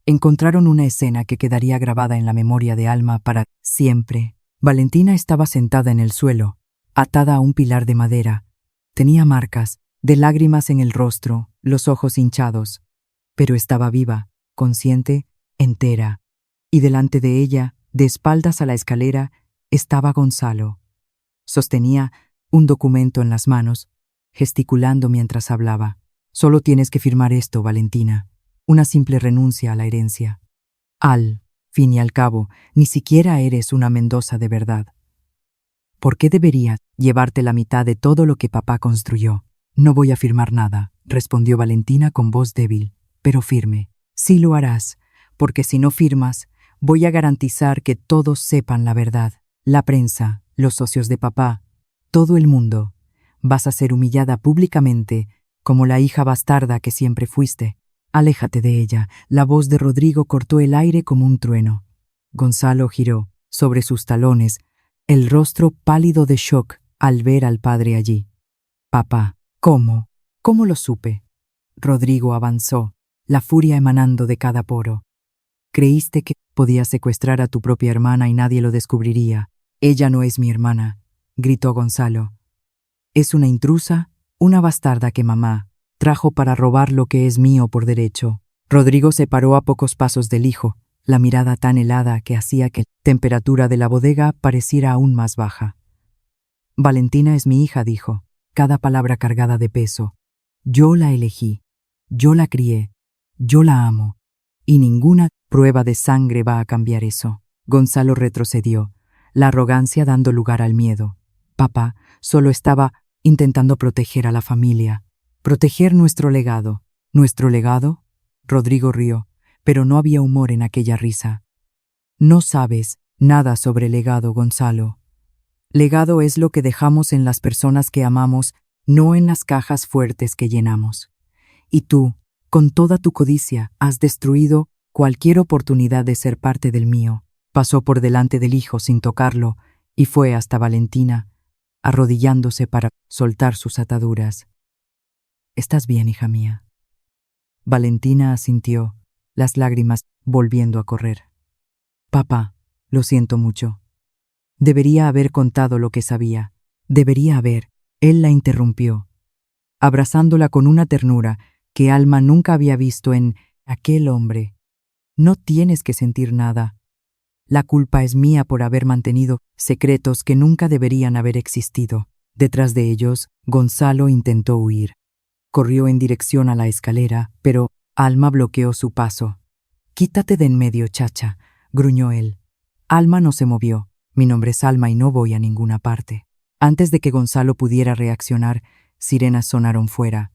encontraron una escena que quedaría grabada en la memoria de Alma para siempre. Valentina estaba sentada en el suelo, atada a un pilar de madera. Tenía marcas de lágrimas en el rostro, los ojos hinchados, pero estaba viva, consciente, entera. Y delante de ella, de espaldas a la escalera, estaba Gonzalo. Sostenía un documento en las manos, gesticulando mientras hablaba. Solo tienes que firmar esto, Valentina. Una simple renuncia a la herencia. Al fin y al cabo, ni siquiera eres una Mendoza de verdad. ¿Por qué debería llevarte la mitad de todo lo que papá construyó? No voy a firmar nada, respondió Valentina con voz débil, pero firme. Sí lo harás, porque si no firmas, voy a garantizar que todos sepan la verdad. La prensa, los socios de papá, todo el mundo. Vas a ser humillada públicamente, como la hija bastarda que siempre fuiste. Aléjate de ella. La voz de Rodrigo cortó el aire como un trueno. Gonzalo giró, sobre sus talones, el rostro pálido de shock al ver al padre allí. Papá, ¿cómo? ¿Cómo lo supe? Rodrigo avanzó, la furia emanando de cada poro. Creíste que podías secuestrar a tu propia hermana y nadie lo descubriría. Ella no es mi hermana, gritó Gonzalo. Es una intrusa, una bastarda que mamá trajo para robar lo que es mío por derecho. Rodrigo se paró a pocos pasos del hijo, la mirada tan helada que hacía que la temperatura de la bodega pareciera aún más baja. Valentina es mi hija, dijo, cada palabra cargada de peso. Yo la elegí, yo la crié, yo la amo, y ninguna prueba de sangre va a cambiar eso. Gonzalo retrocedió, la arrogancia dando lugar al miedo. Papá solo estaba intentando proteger a la familia, proteger nuestro legado. ¿Nuestro legado? Rodrigo rió, pero no había humor en aquella risa. No sabes nada sobre legado, Gonzalo. Legado es lo que dejamos en las personas que amamos, no en las cajas fuertes que llenamos. Y tú, con toda tu codicia, has destruido cualquier oportunidad de ser parte del mío. Pasó por delante del hijo sin tocarlo y fue hasta Valentina, arrodillándose para soltar sus ataduras. ¿Estás bien, hija mía? Valentina asintió, las lágrimas volviendo a correr. Papá, lo siento mucho. Debería haber contado lo que sabía. Debería haber. Él la interrumpió, abrazándola con una ternura que Alma nunca había visto en aquel hombre. No tienes que sentir nada. La culpa es mía por haber mantenido secretos que nunca deberían haber existido. Detrás de ellos, Gonzalo intentó huir. Corrió en dirección a la escalera, pero Alma bloqueó su paso. «Quítate de en medio, chacha», gruñó él. Alma no se movió. «Mi nombre es Alma y no voy a ninguna parte». Antes de que Gonzalo pudiera reaccionar, sirenas sonaron fuera.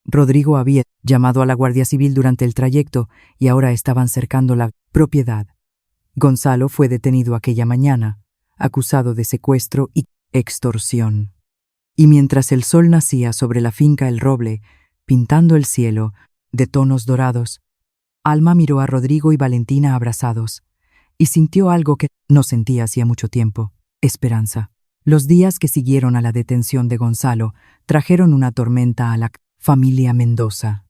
Rodrigo había llamado a la Guardia Civil durante el trayecto y ahora estaban cercando la propiedad. Gonzalo fue detenido aquella mañana, acusado de secuestro y extorsión. Y mientras el sol nacía sobre la finca El Roble, pintando el cielo de tonos dorados, Alma miró a Rodrigo y Valentina abrazados, y sintió algo que no sentía hacía mucho tiempo: esperanza. Los días que siguieron a la detención de Gonzalo trajeron una tormenta a la familia Mendoza.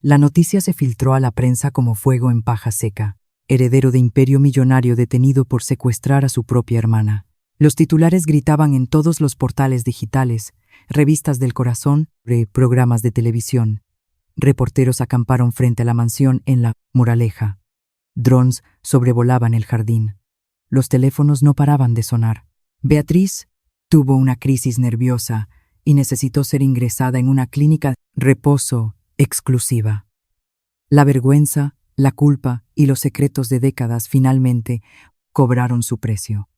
La noticia se filtró a la prensa como fuego en paja seca. Heredero de imperio millonario detenido por secuestrar a su propia hermana. Los titulares gritaban en todos los portales digitales, revistas del corazón, programas de televisión. Reporteros acamparon frente a la mansión en La Moraleja. Drones sobrevolaban el jardín. Los teléfonos no paraban de sonar. Beatriz tuvo una crisis nerviosa y necesitó ser ingresada en una clínica de reposo exclusiva. La vergüenza, la culpa y los secretos de décadas finalmente cobraron su precio.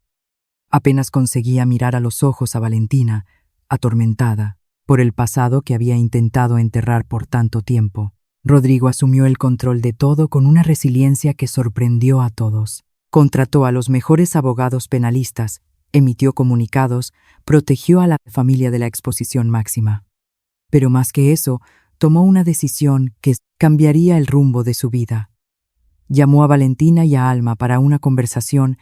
Apenas conseguía mirar a los ojos a Valentina, atormentada por el pasado que había intentado enterrar por tanto tiempo. Rodrigo asumió el control de todo con una resiliencia que sorprendió a todos. Contrató a los mejores abogados penalistas, emitió comunicados, protegió a la familia de la exposición máxima. Pero más que eso, tomó una decisión que cambiaría el rumbo de su vida. Llamó a Valentina y a Alma para una conversación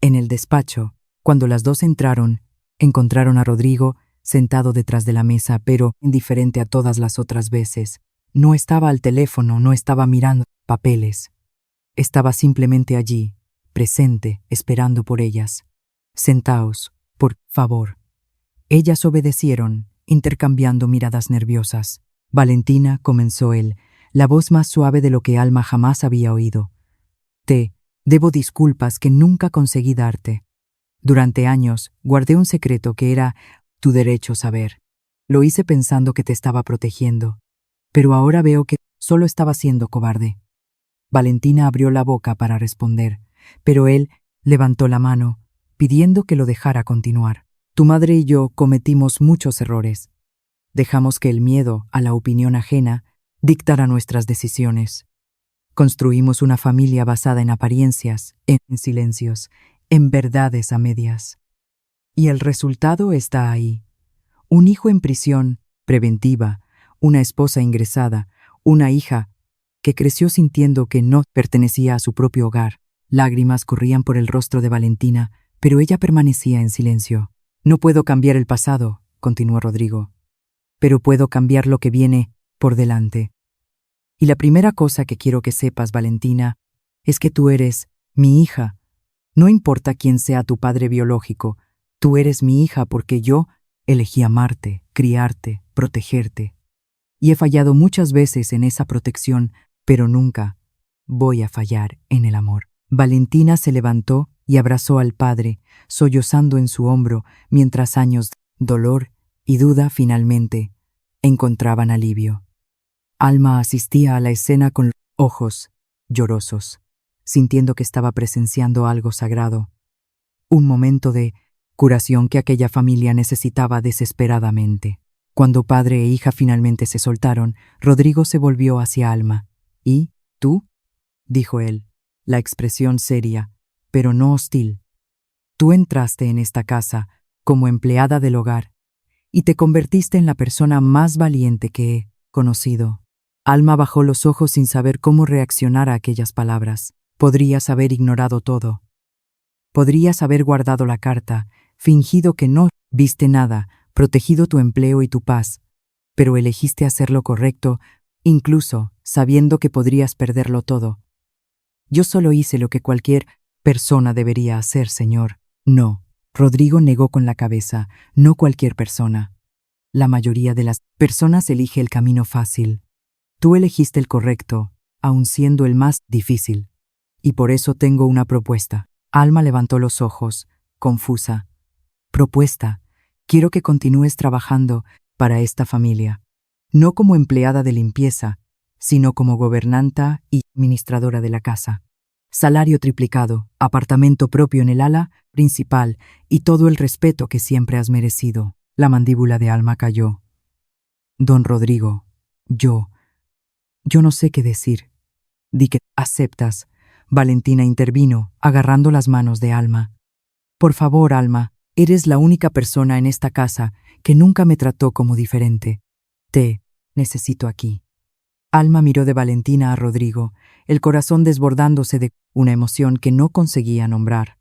en el despacho. Cuando las dos entraron, encontraron a Rodrigo sentado detrás de la mesa, pero indiferente a todas las otras veces. No estaba al teléfono, no estaba mirando papeles. Estaba simplemente allí, presente, esperando por ellas. «Sentaos, por favor». Ellas obedecieron, intercambiando miradas nerviosas. «Valentina», comenzó él, la voz más suave de lo que Alma jamás había oído. «Te debo disculpas que nunca conseguí darte. Durante años guardé un secreto que era tu derecho saber. Lo hice pensando que te estaba protegiendo, pero ahora veo que solo estaba siendo cobarde». Valentina abrió la boca para responder, pero él levantó la mano, pidiendo que lo dejara continuar. «Tu madre y yo cometimos muchos errores. Dejamos que el miedo a la opinión ajena dictara nuestras decisiones. Construimos una familia basada en apariencias, en silencios, en verdades a medias. Y el resultado está ahí. Un hijo en prisión preventiva, una esposa ingresada, una hija que creció sintiendo que no pertenecía a su propio hogar». Lágrimas corrían por el rostro de Valentina, pero ella permanecía en silencio. «No puedo cambiar el pasado», continuó Rodrigo, «pero puedo cambiar lo que viene por delante. Y la primera cosa que quiero que sepas, Valentina, es que tú eres mi hija. No importa quién sea tu padre biológico, tú eres mi hija porque yo elegí amarte, criarte, protegerte. Y he fallado muchas veces en esa protección, pero nunca voy a fallar en el amor». Valentina se levantó y abrazó al padre, sollozando en su hombro, mientras años de dolor y duda finalmente encontraban alivio. Alma asistía a la escena con ojos llorosos, sintiendo que estaba presenciando algo sagrado, un momento de curación que aquella familia necesitaba desesperadamente. Cuando padre e hija finalmente se soltaron, Rodrigo se volvió hacia Alma. «¿Y tú?», dijo él, la expresión seria, pero no hostil. «Tú entraste en esta casa como empleada del hogar y te convertiste en la persona más valiente que he conocido». Alma bajó los ojos sin saber cómo reaccionar a aquellas palabras. Podrías haber ignorado todo. Podrías haber guardado la carta, fingido que no viste nada, protegido tu empleo y tu paz, pero elegiste hacer lo correcto, incluso sabiendo que podrías perderlo todo. «Yo solo hice lo que cualquier persona debería hacer, señor». «No», Rodrigo negó con la cabeza, «no cualquier persona. La mayoría de las personas elige el camino fácil. Tú elegiste el correcto, aun siendo el más difícil. Y por eso tengo una propuesta». Alma levantó los ojos, confusa. Propuesta. Quiero que continúes trabajando para esta familia. No como empleada de limpieza, sino como gobernanta y administradora de la casa. Salario triplicado, apartamento propio en el ala principal y todo el respeto que siempre has merecido. La mandíbula de Alma cayó. Don Rodrigo, yo no sé qué decir. Di que aceptas. Valentina intervino, agarrando las manos de Alma. Por favor, Alma, eres la única persona en esta casa que nunca me trató como diferente. Te necesito aquí. Alma miró de Valentina a Rodrigo, el corazón desbordándose de una emoción que no conseguía nombrar.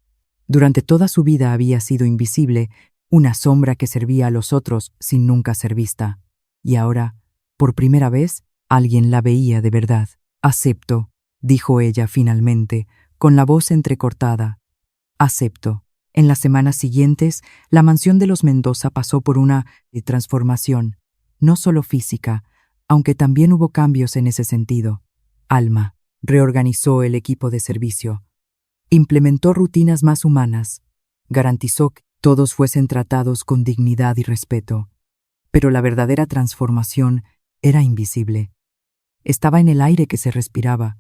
Durante toda su vida había sido invisible, una sombra que servía a los otros sin nunca ser vista. Y ahora, por primera vez, alguien la veía de verdad. Acepto, dijo ella finalmente, con la voz entrecortada. Acepto. En las semanas siguientes, la mansión de los Mendoza pasó por una transformación, no solo física, aunque también hubo cambios en ese sentido. Alma reorganizó el equipo de servicio, implementó rutinas más humanas, garantizó que todos fuesen tratados con dignidad y respeto. Pero la verdadera transformación era invisible. Estaba en el aire que se respiraba,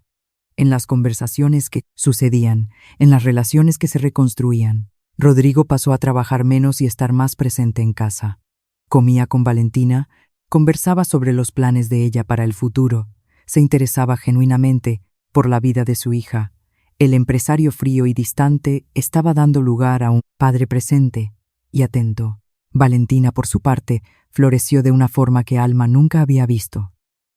en las conversaciones que sucedían, en las relaciones que se reconstruían. Rodrigo pasó a trabajar menos y estar más presente en casa. Comía con Valentina, conversaba sobre los planes de ella para el futuro, se interesaba genuinamente por la vida de su hija. El empresario frío y distante estaba dando lugar a un padre presente y atento. Valentina, por su parte, floreció de una forma que Alma nunca había visto.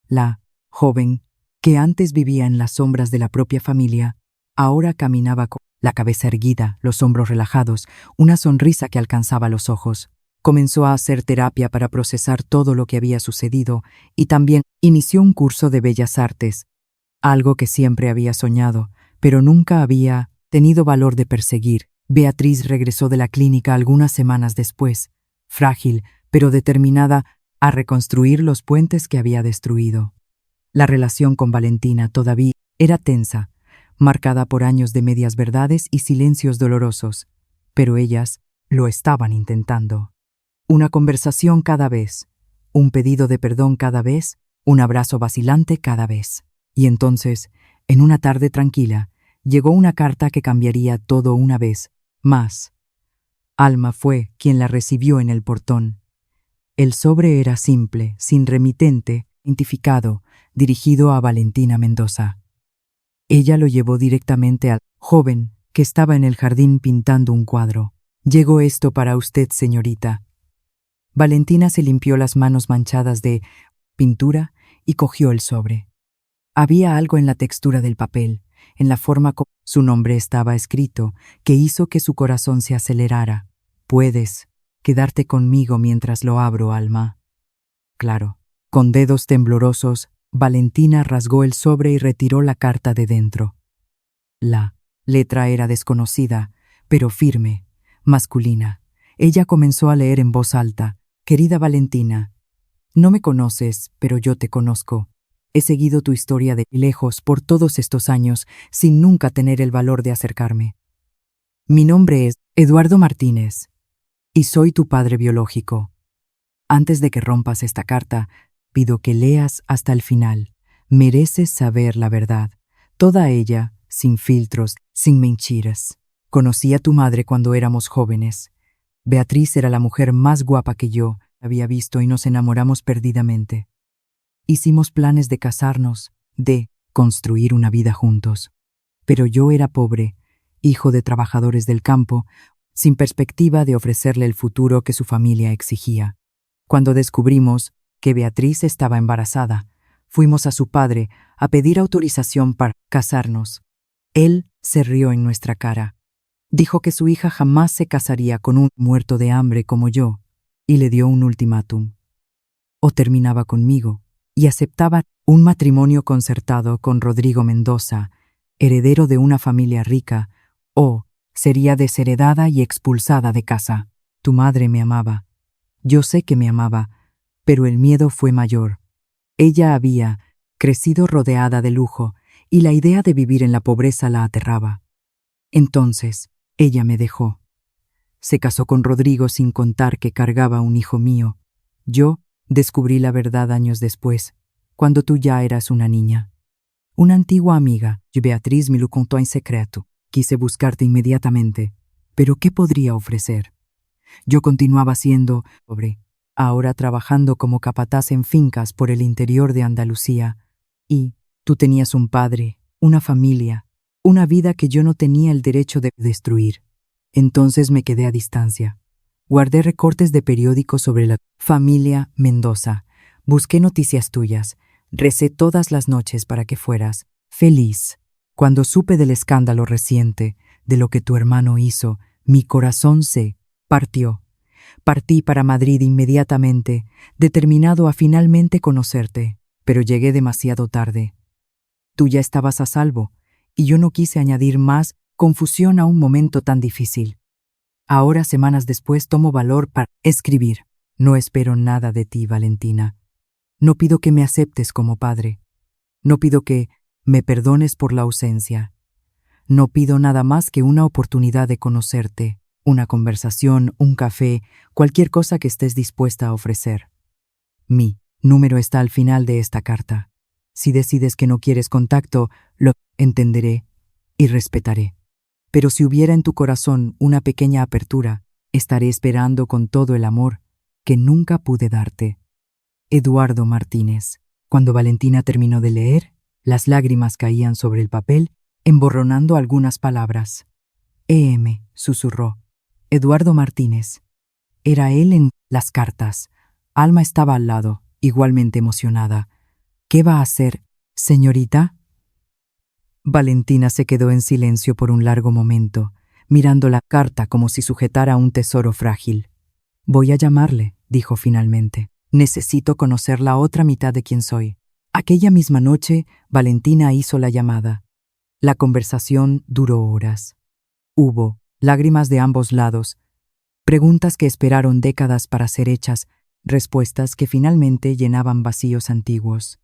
La joven, que antes vivía en las sombras de la propia familia, ahora caminaba con la cabeza erguida, los hombros relajados, una sonrisa que alcanzaba los ojos. Comenzó a hacer terapia para procesar todo lo que había sucedido y también inició un curso de bellas artes, algo que siempre había soñado, pero nunca había tenido valor de perseguir. Beatriz regresó de la clínica algunas semanas después, frágil, pero determinada a reconstruir los puentes que había destruido. La relación con Valentina todavía era tensa, marcada por años de medias verdades y silencios dolorosos, pero ellas lo estaban intentando. Una conversación cada vez, un pedido de perdón cada vez, un abrazo vacilante cada vez. Y entonces, en una tarde tranquila, llegó una carta que cambiaría todo una vez más. Alma fue quien la recibió en el portón. El sobre era simple, sin remitente, identificado, dirigido a Valentina Mendoza. Ella lo llevó directamente al joven que estaba en el jardín pintando un cuadro. «Llegó esto para usted, señorita». Valentina se limpió las manos manchadas de pintura y cogió el sobre. Había algo en la textura del papel, en la forma como su nombre estaba escrito, que hizo que su corazón se acelerara. «Puedes quedarte conmigo mientras lo abro, Alma». Claro. Con dedos temblorosos, Valentina rasgó el sobre y retiró la carta de dentro. La letra era desconocida, pero firme, masculina. Ella comenzó a leer en voz alta. «Querida Valentina, no me conoces, pero yo te conozco. He seguido tu historia de lejos por todos estos años, sin nunca tener el valor de acercarme. Mi nombre es Eduardo Martínez, y soy tu padre biológico. Antes de que rompas esta carta, pido que leas hasta el final. Mereces saber la verdad, toda ella, sin filtros, sin mentiras. Conocí a tu madre cuando éramos jóvenes. Beatriz era la mujer más guapa que yo había visto y nos enamoramos perdidamente. Hicimos planes de casarnos, de construir una vida juntos. Pero yo era pobre, hijo de trabajadores del campo, sin perspectiva de ofrecerle el futuro que su familia exigía. Cuando descubrimos que Beatriz estaba embarazada, fuimos a su padre a pedir autorización para casarnos. Él se rió en nuestra cara. Dijo que su hija jamás se casaría con un muerto de hambre como yo, y le dio un ultimátum. O terminaba conmigo, y aceptaba un matrimonio concertado con Rodrigo Mendoza, heredero de una familia rica, o sería desheredada y expulsada de casa. Tu madre me amaba. Yo sé que me amaba, pero el miedo fue mayor. Ella había crecido rodeada de lujo, y la idea de vivir en la pobreza la aterraba. Entonces, ella me dejó. Se casó con Rodrigo sin contar que cargaba un hijo mío. Yo descubrí la verdad años después, cuando tú ya eras una niña. Una antigua amiga, Beatriz, me lo contó en secreto. Quise buscarte inmediatamente, pero ¿qué podría ofrecer? Yo continuaba siendo pobre, ahora trabajando como capataz en fincas por el interior de Andalucía. Y tú tenías un padre, una familia, una vida que yo no tenía el derecho de destruir. Entonces me quedé a distancia. Guardé recortes de periódicos sobre la familia Mendoza. Busqué noticias tuyas. Recé todas las noches para que fueras feliz. Cuando supe del escándalo reciente, de lo que tu hermano hizo, mi corazón se partió. Partí para Madrid inmediatamente, determinado a finalmente conocerte, pero llegué demasiado tarde. Tú ya estabas a salvo, y yo no quise añadir más confusión a un momento tan difícil. Ahora, semanas después, tomo valor para escribir. No espero nada de ti, Valentina. No pido que me aceptes como padre. No pido que me perdones por la ausencia. No pido nada más que una oportunidad de conocerte, una conversación, un café, cualquier cosa que estés dispuesta a ofrecer. Mi número está al final de esta carta. Si decides que no quieres contacto, lo entenderé y respetaré. Pero si hubiera en tu corazón una pequeña apertura, estaré esperando con todo el amor que nunca pude darte. Eduardo Martínez. Cuando Valentina terminó de leer, las lágrimas caían sobre el papel, emborronando algunas palabras. Susurró. Eduardo Martínez. Era él en las cartas. Alma estaba al lado, igualmente emocionada. ¿Qué va a hacer, señorita? Valentina se quedó en silencio por un largo momento, mirando la carta como si sujetara un tesoro frágil. Voy a llamarle, dijo finalmente. Necesito conocer la otra mitad de quién soy. Aquella misma noche, Valentina hizo la llamada. La conversación duró horas. Hubo lágrimas de ambos lados, preguntas que esperaron décadas para ser hechas, respuestas que finalmente llenaban vacíos antiguos.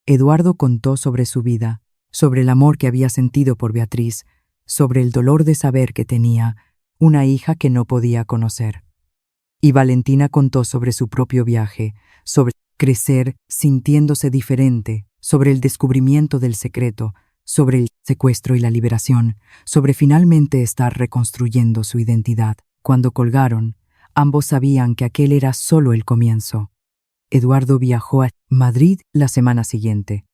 Eduardo contó sobre su vida, sobre el amor que había sentido por Beatriz, sobre el dolor de saber que tenía una hija que no podía conocer. Y Valentina contó sobre su propio viaje, sobre crecer sintiéndose diferente, sobre el descubrimiento del secreto, sobre el secuestro y la liberación, sobre finalmente estar reconstruyendo su identidad. Cuando colgaron, ambos sabían que aquel era solo el comienzo. Eduardo viajó a Madrid la semana siguiente.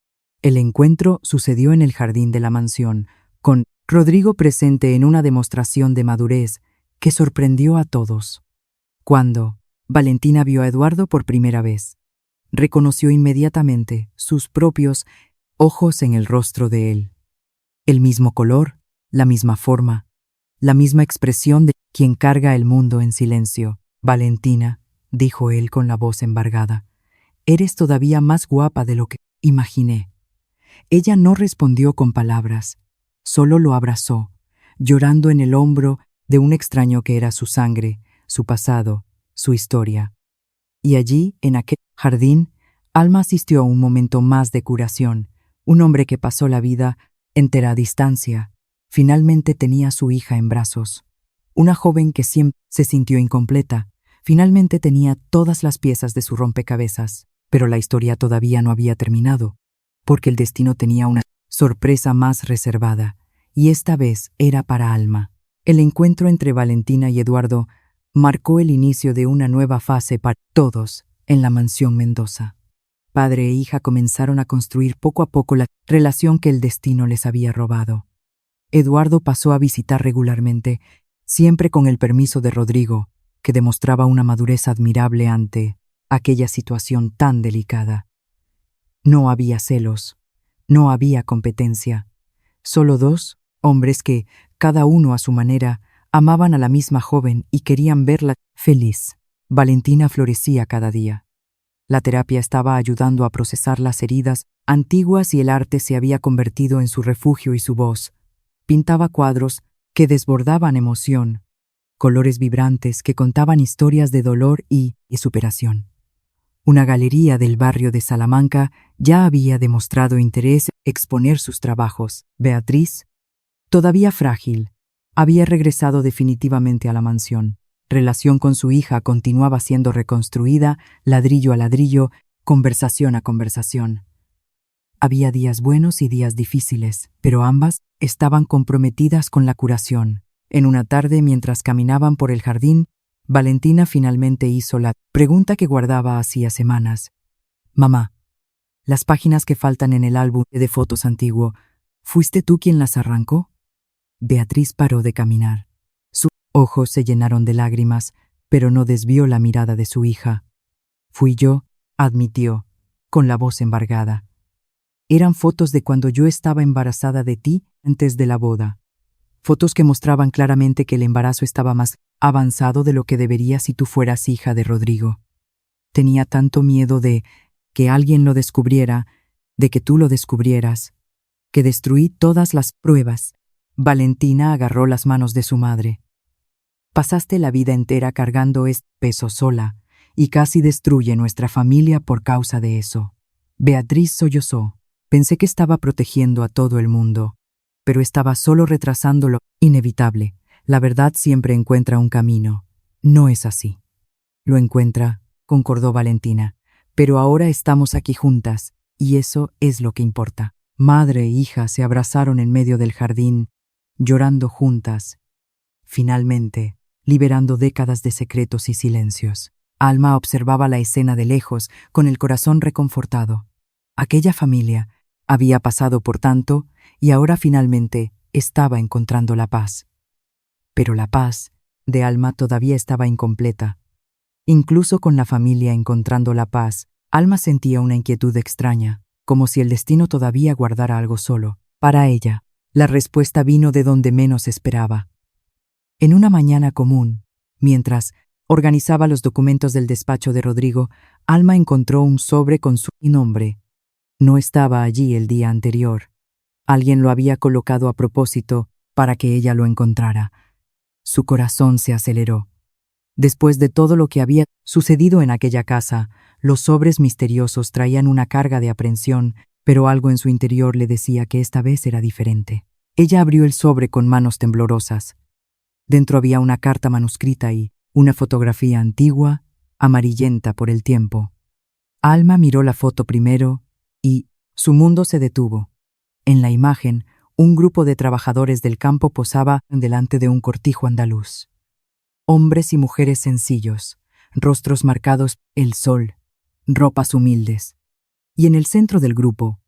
El encuentro sucedió en el jardín de la mansión, con Rodrigo presente en una demostración de madurez que sorprendió a todos. Cuando Valentina vio a Eduardo por primera vez, reconoció inmediatamente sus propios ojos en el rostro de él. El mismo color, la misma forma, la misma expresión de quien carga el mundo en silencio. Valentina, dijo él con la voz embargada, eres todavía más guapa de lo que imaginé. Ella no respondió con palabras, solo lo abrazó, llorando en el hombro de un extraño que era su sangre, su pasado, su historia. Y allí, en aquel jardín, Alma asistió a un momento más de curación. Un hombre que pasó la vida entera a distancia, finalmente tenía a su hija en brazos. Una joven que siempre se sintió incompleta, finalmente tenía todas las piezas de su rompecabezas, pero la historia todavía no había terminado, porque el destino tenía una sorpresa más reservada, y esta vez era para Alma. El encuentro entre Valentina y Eduardo marcó el inicio de una nueva fase para todos en la mansión Mendoza. Padre e hija comenzaron a construir poco a poco la relación que el destino les había robado. Eduardo pasó a visitar regularmente, siempre con el permiso de Rodrigo, que demostraba una madurez admirable ante aquella situación tan delicada. No había celos, no había competencia, solo dos hombres que, cada uno a su manera, amaban a la misma joven y querían verla feliz. Valentina florecía cada día. La terapia estaba ayudando a procesar las heridas antiguas y el arte se había convertido en su refugio y su voz. Pintaba cuadros que desbordaban emoción, colores vibrantes que contaban historias de dolor y superación. Una galería del barrio de Salamanca ya había demostrado interés en exponer sus trabajos. Beatriz Todavía frágil, había regresado definitivamente a la mansión. Relación con su hija continuaba siendo reconstruida, ladrillo a ladrillo, conversación a conversación. Había días buenos y días difíciles, pero ambas estaban comprometidas con la curación. En una tarde, mientras caminaban por el jardín, Valentina finalmente hizo la pregunta que guardaba hacía semanas. «Mamá, las páginas que faltan en el álbum de fotos antiguo, ¿fuiste tú quien las arrancó?» Beatriz paró de caminar. Sus ojos se llenaron de lágrimas, pero no desvió la mirada de su hija. «Fui yo», admitió, con la voz embargada. «Eran fotos de cuando yo estaba embarazada de ti antes de la boda. Fotos que mostraban claramente que el embarazo estaba más avanzado de lo que debería si tú fueras hija de Rodrigo. Tenía tanto miedo de que alguien lo descubriera, de que tú lo descubrieras, que destruí todas las pruebas». Valentina agarró las manos de su madre. «Pasaste la vida entera cargando este peso sola, y casi destruye nuestra familia por causa de eso». Beatriz sollozó. «Pensé que estaba protegiendo a todo el mundo, pero estaba solo retrasando lo inevitable. La verdad siempre encuentra un camino. No es así». «Lo encuentra», concordó Valentina, «pero ahora estamos aquí juntas, y eso es lo que importa». Madre e hija se abrazaron en medio del jardín, llorando juntas, finalmente, liberando décadas de secretos y silencios. Alma observaba la escena de lejos, con el corazón reconfortado. Aquella familia había pasado por tanto, y ahora finalmente estaba encontrando la paz. Pero la paz de Alma todavía estaba incompleta. Incluso con la familia encontrando la paz, Alma sentía una inquietud extraña, como si el destino todavía guardara algo solo para ella. La respuesta vino de donde menos esperaba. En una mañana común, mientras organizaba los documentos del despacho de Rodrigo, Alma encontró un sobre con su nombre. No estaba allí el día anterior. Alguien lo había colocado a propósito para que ella lo encontrara. Su corazón se aceleró. Después de todo lo que había sucedido en aquella casa, los sobres misteriosos traían una carga de aprensión, pero algo en su interior le decía que esta vez era diferente. Ella abrió el sobre con manos temblorosas. Dentro había una carta manuscrita y una fotografía antigua, amarillenta por el tiempo. Alma miró la foto primero y su mundo se detuvo. En la imagen, un grupo de trabajadores del campo posaba delante de un cortijo andaluz. Hombres y mujeres sencillos, rostros marcados, el sol, ropas humildes. Y en el centro del grupo,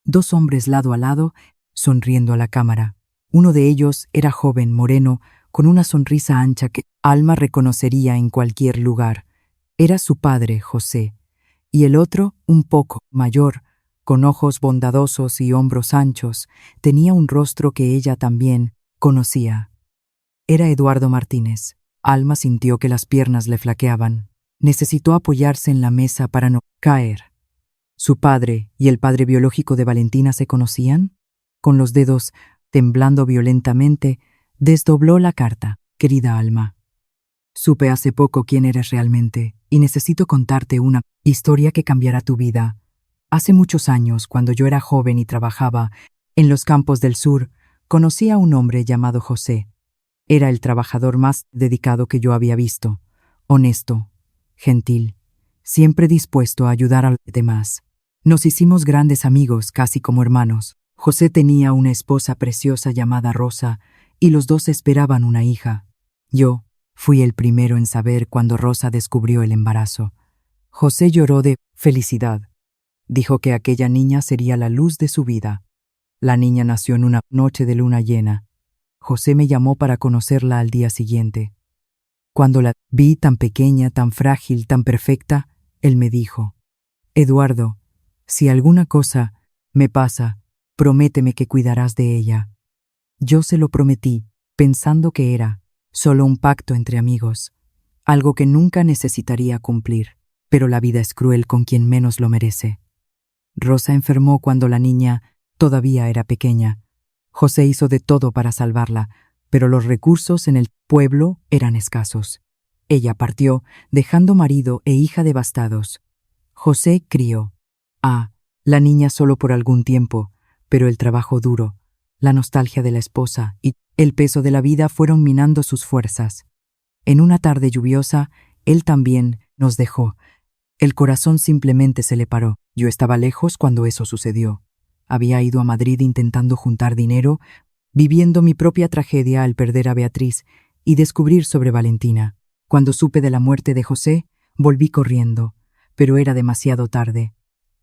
dos hombres lado a lado, sonriendo a la cámara. Uno de ellos era joven, moreno, con una sonrisa ancha que Alma reconocería en cualquier lugar. Era su padre, José, y el otro, un poco mayor, con ojos bondadosos y hombros anchos, tenía un rostro que ella también conocía. Era Eduardo Martínez. Alma sintió que las piernas le flaqueaban. Necesitó apoyarse en la mesa para no caer. ¿Su padre y el padre biológico de Valentina se conocían? Con los dedos temblando violentamente, desdobló la carta. «Querida Alma, supe hace poco quién eres realmente y necesito contarte una historia que cambiará tu vida. Hace muchos años, cuando yo era joven y trabajaba en los campos del sur, conocí a un hombre llamado José. Era el trabajador más dedicado que yo había visto, honesto, gentil, siempre dispuesto a ayudar a los demás. Nos hicimos grandes amigos, casi como hermanos. José tenía una esposa preciosa llamada Rosa, y los dos esperaban una hija. Yo fui el primero en saber cuando Rosa descubrió el embarazo. José lloró de felicidad. Dijo que aquella niña sería la luz de su vida. La niña nació en una noche de luna llena. José me llamó para conocerla al día siguiente. Cuando la vi tan pequeña, tan frágil, tan perfecta, él me dijo: «Eduardo, si alguna cosa me pasa, prométeme que cuidarás de ella». Yo se lo prometí, pensando que era solo un pacto entre amigos, algo que nunca necesitaría cumplir, pero la vida es cruel con quien menos lo merece. Rosa enfermó cuando la niña todavía era pequeña. José hizo de todo para salvarla, pero los recursos en el pueblo eran escasos. Ella partió, dejando marido e hija devastados. José crió a la niña solo por algún tiempo, pero el trabajo duro, la nostalgia de la esposa y el peso de la vida fueron minando sus fuerzas. En una tarde lluviosa, él también nos dejó. El corazón simplemente se le paró. Yo estaba lejos cuando eso sucedió. Había ido a Madrid intentando juntar dinero, viviendo mi propia tragedia al perder a Beatriz y descubrir sobre Valentina. Cuando supe de la muerte de José, volví corriendo, pero era demasiado tarde.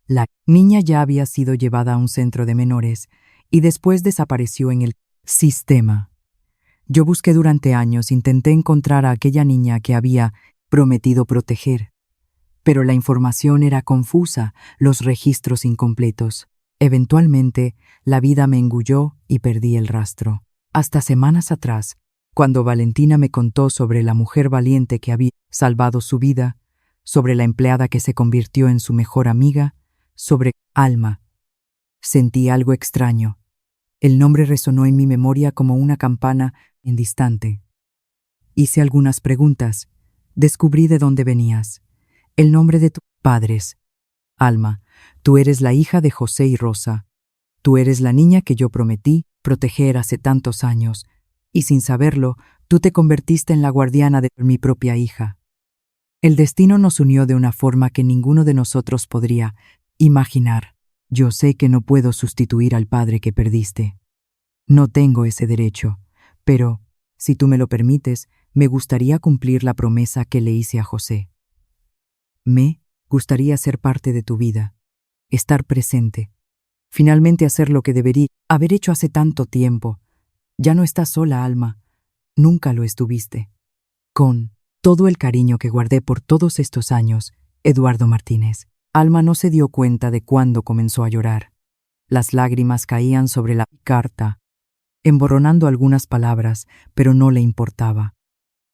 La niña ya había sido llevada a un centro de menores y después desapareció en el sistema. Yo busqué durante años, intenté encontrar a aquella niña que había prometido proteger, pero la información era confusa, los registros incompletos. Eventualmente, la vida me engulló y perdí el rastro. Hasta semanas atrás, cuando Valentina me contó sobre la mujer valiente que había salvado su vida, sobre la empleada que se convirtió en su mejor amiga, sobre Alma, sentí algo extraño. El nombre resonó en mi memoria como una campana en distante. Hice algunas preguntas. Descubrí de dónde venías. El nombre de tus padres. Alma, tú eres la hija de José y Rosa. Tú eres la niña que yo prometí proteger hace tantos años, y sin saberlo, tú te convertiste en la guardiana de mi propia hija. El destino nos unió de una forma que ninguno de nosotros podría imaginar. Yo sé que no puedo sustituir al padre que perdiste. No tengo ese derecho, pero, si tú me lo permites, me gustaría cumplir la promesa que le hice a José. Me gustaría ser parte de tu vida, estar presente, finalmente hacer lo que debería haber hecho hace tanto tiempo. Ya no estás sola, Alma. Nunca lo estuviste. Con todo el cariño que guardé por todos estos años, Eduardo Martínez. Alma no se dio cuenta de cuándo comenzó a llorar. Las lágrimas caían sobre la carta, emborronando algunas palabras, pero no le importaba.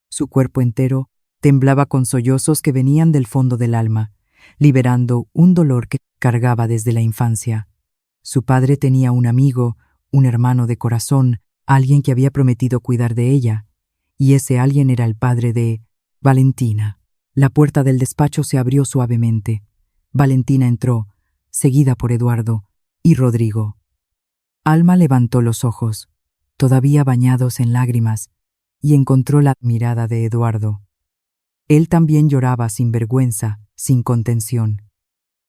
Su cuerpo entero temblaba con sollozos que venían del fondo del alma, liberando un dolor que cargaba desde la infancia. Su padre tenía un amigo, un hermano de corazón, alguien que había prometido cuidar de ella, y ese alguien era el padre de Valentina. La puerta del despacho se abrió suavemente. Valentina entró, seguida por Eduardo y Rodrigo. Alma levantó los ojos, todavía bañados en lágrimas, y encontró la mirada de Eduardo. Él también lloraba sin vergüenza, sin contención.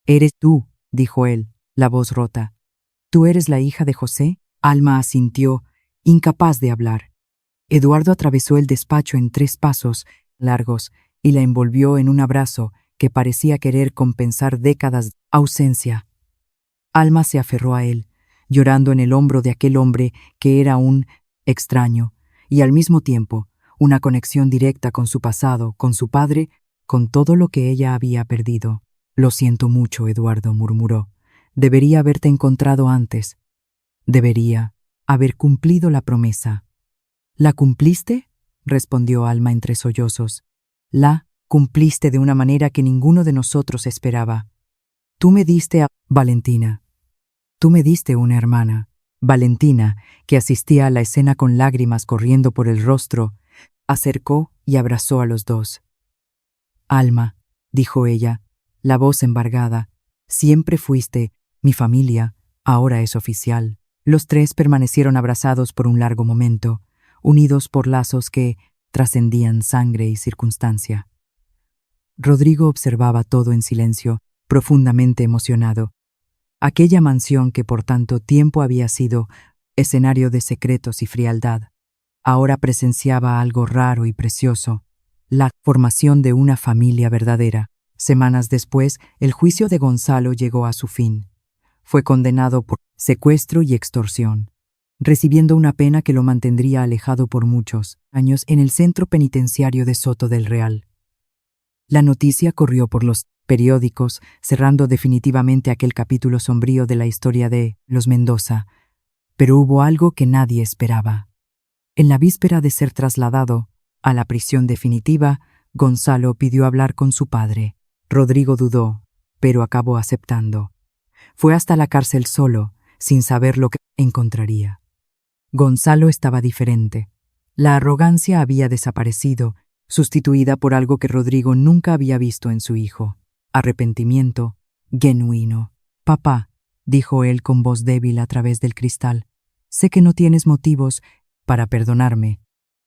«¿Eres tú?», dijo él, la voz rota. «¿Tú eres la hija de José?». Alma asintió, incapaz de hablar. Eduardo atravesó el despacho en 3 pasos largos y la envolvió en un abrazo que parecía querer compensar décadas de ausencia. Alma se aferró a él, llorando en el hombro de aquel hombre que era un extraño y al mismo tiempo una conexión directa con su pasado, con su padre, con todo lo que ella había perdido. «Lo siento mucho», Eduardo murmuró. «Debería haberte encontrado antes. Debería haber cumplido la promesa». «¿La cumpliste?», respondió Alma entre sollozos. «La cumpliste de una manera que ninguno de nosotros esperaba. Tú me diste a Valentina. Tú me diste una hermana». Valentina, que asistía a la escena con lágrimas corriendo por el rostro, acercó y abrazó a los dos. «Alma», dijo ella, la voz embargada, «siempre fuiste mi familia, ahora es oficial». Los 3 permanecieron abrazados por un largo momento, unidos por lazos que trascendían sangre y circunstancia. Rodrigo observaba todo en silencio, profundamente emocionado. Aquella mansión que por tanto tiempo había sido escenario de secretos y frialdad, ahora presenciaba algo raro y precioso, la formación de una familia verdadera. Semanas después, el juicio de Gonzalo llegó a su fin. Fue condenado por secuestro y extorsión, recibiendo una pena que lo mantendría alejado por muchos años en el centro penitenciario de Soto del Real. La noticia corrió por los periódicos, cerrando definitivamente aquel capítulo sombrío de la historia de los Mendoza, pero hubo algo que nadie esperaba. En la víspera de ser trasladado a la prisión definitiva, Gonzalo pidió hablar con su padre. Rodrigo dudó, pero acabó aceptando. Fue hasta la cárcel solo, sin saber lo que encontraría. Gonzalo estaba diferente. La arrogancia había desaparecido, sustituida por algo que Rodrigo nunca había visto en su hijo. Arrepentimiento genuino. «Papá», dijo él con voz débil a través del cristal, Sé que no tienes motivos para perdonarme.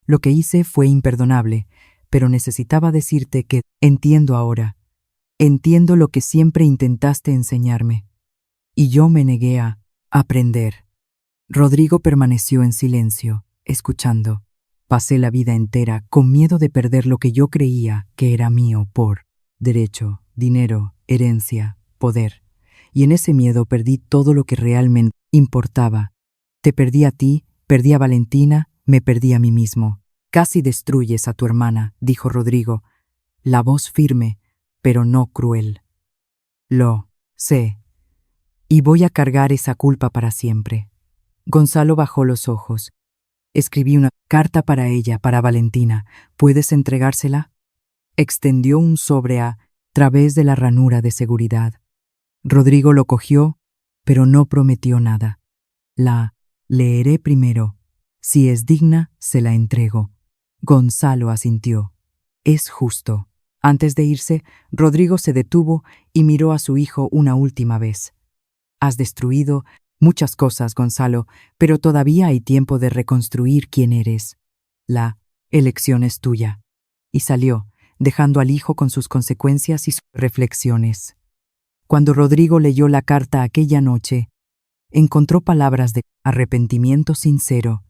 Lo que hice fue imperdonable, pero necesitaba decirte que entiendo ahora. Entiendo lo que siempre intentaste enseñarme. Y yo me negué a aprender. Rodrigo permaneció en silencio, escuchando. Pasé la vida entera con miedo de perder lo que yo creía que era mío por derecho, dinero, herencia, poder. Y en ese miedo perdí todo lo que realmente importaba. Te perdí a ti, perdí a Valentina, me perdí a mí mismo. Casi destruyes a tu hermana, dijo Rodrigo, la voz firme, pero no cruel. Lo sé, y voy a cargar esa culpa para siempre. Gonzalo bajó los ojos. Escribí una carta para ella, para Valentina. ¿Puedes entregársela? Extendió un sobre a través de la ranura de seguridad. Rodrigo lo cogió, pero no prometió nada. La leeré primero. Si es digna, se la entrego. Gonzalo asintió. Es justo. Antes de irse, Rodrigo se detuvo y miró a su hijo una última vez. Has destruido muchas cosas, Gonzalo, pero todavía hay tiempo de reconstruir quién eres. La elección es tuya. Y salió, dejando al hijo con sus consecuencias y sus reflexiones. Cuando Rodrigo leyó la carta aquella noche, encontró palabras de arrepentimiento sincero,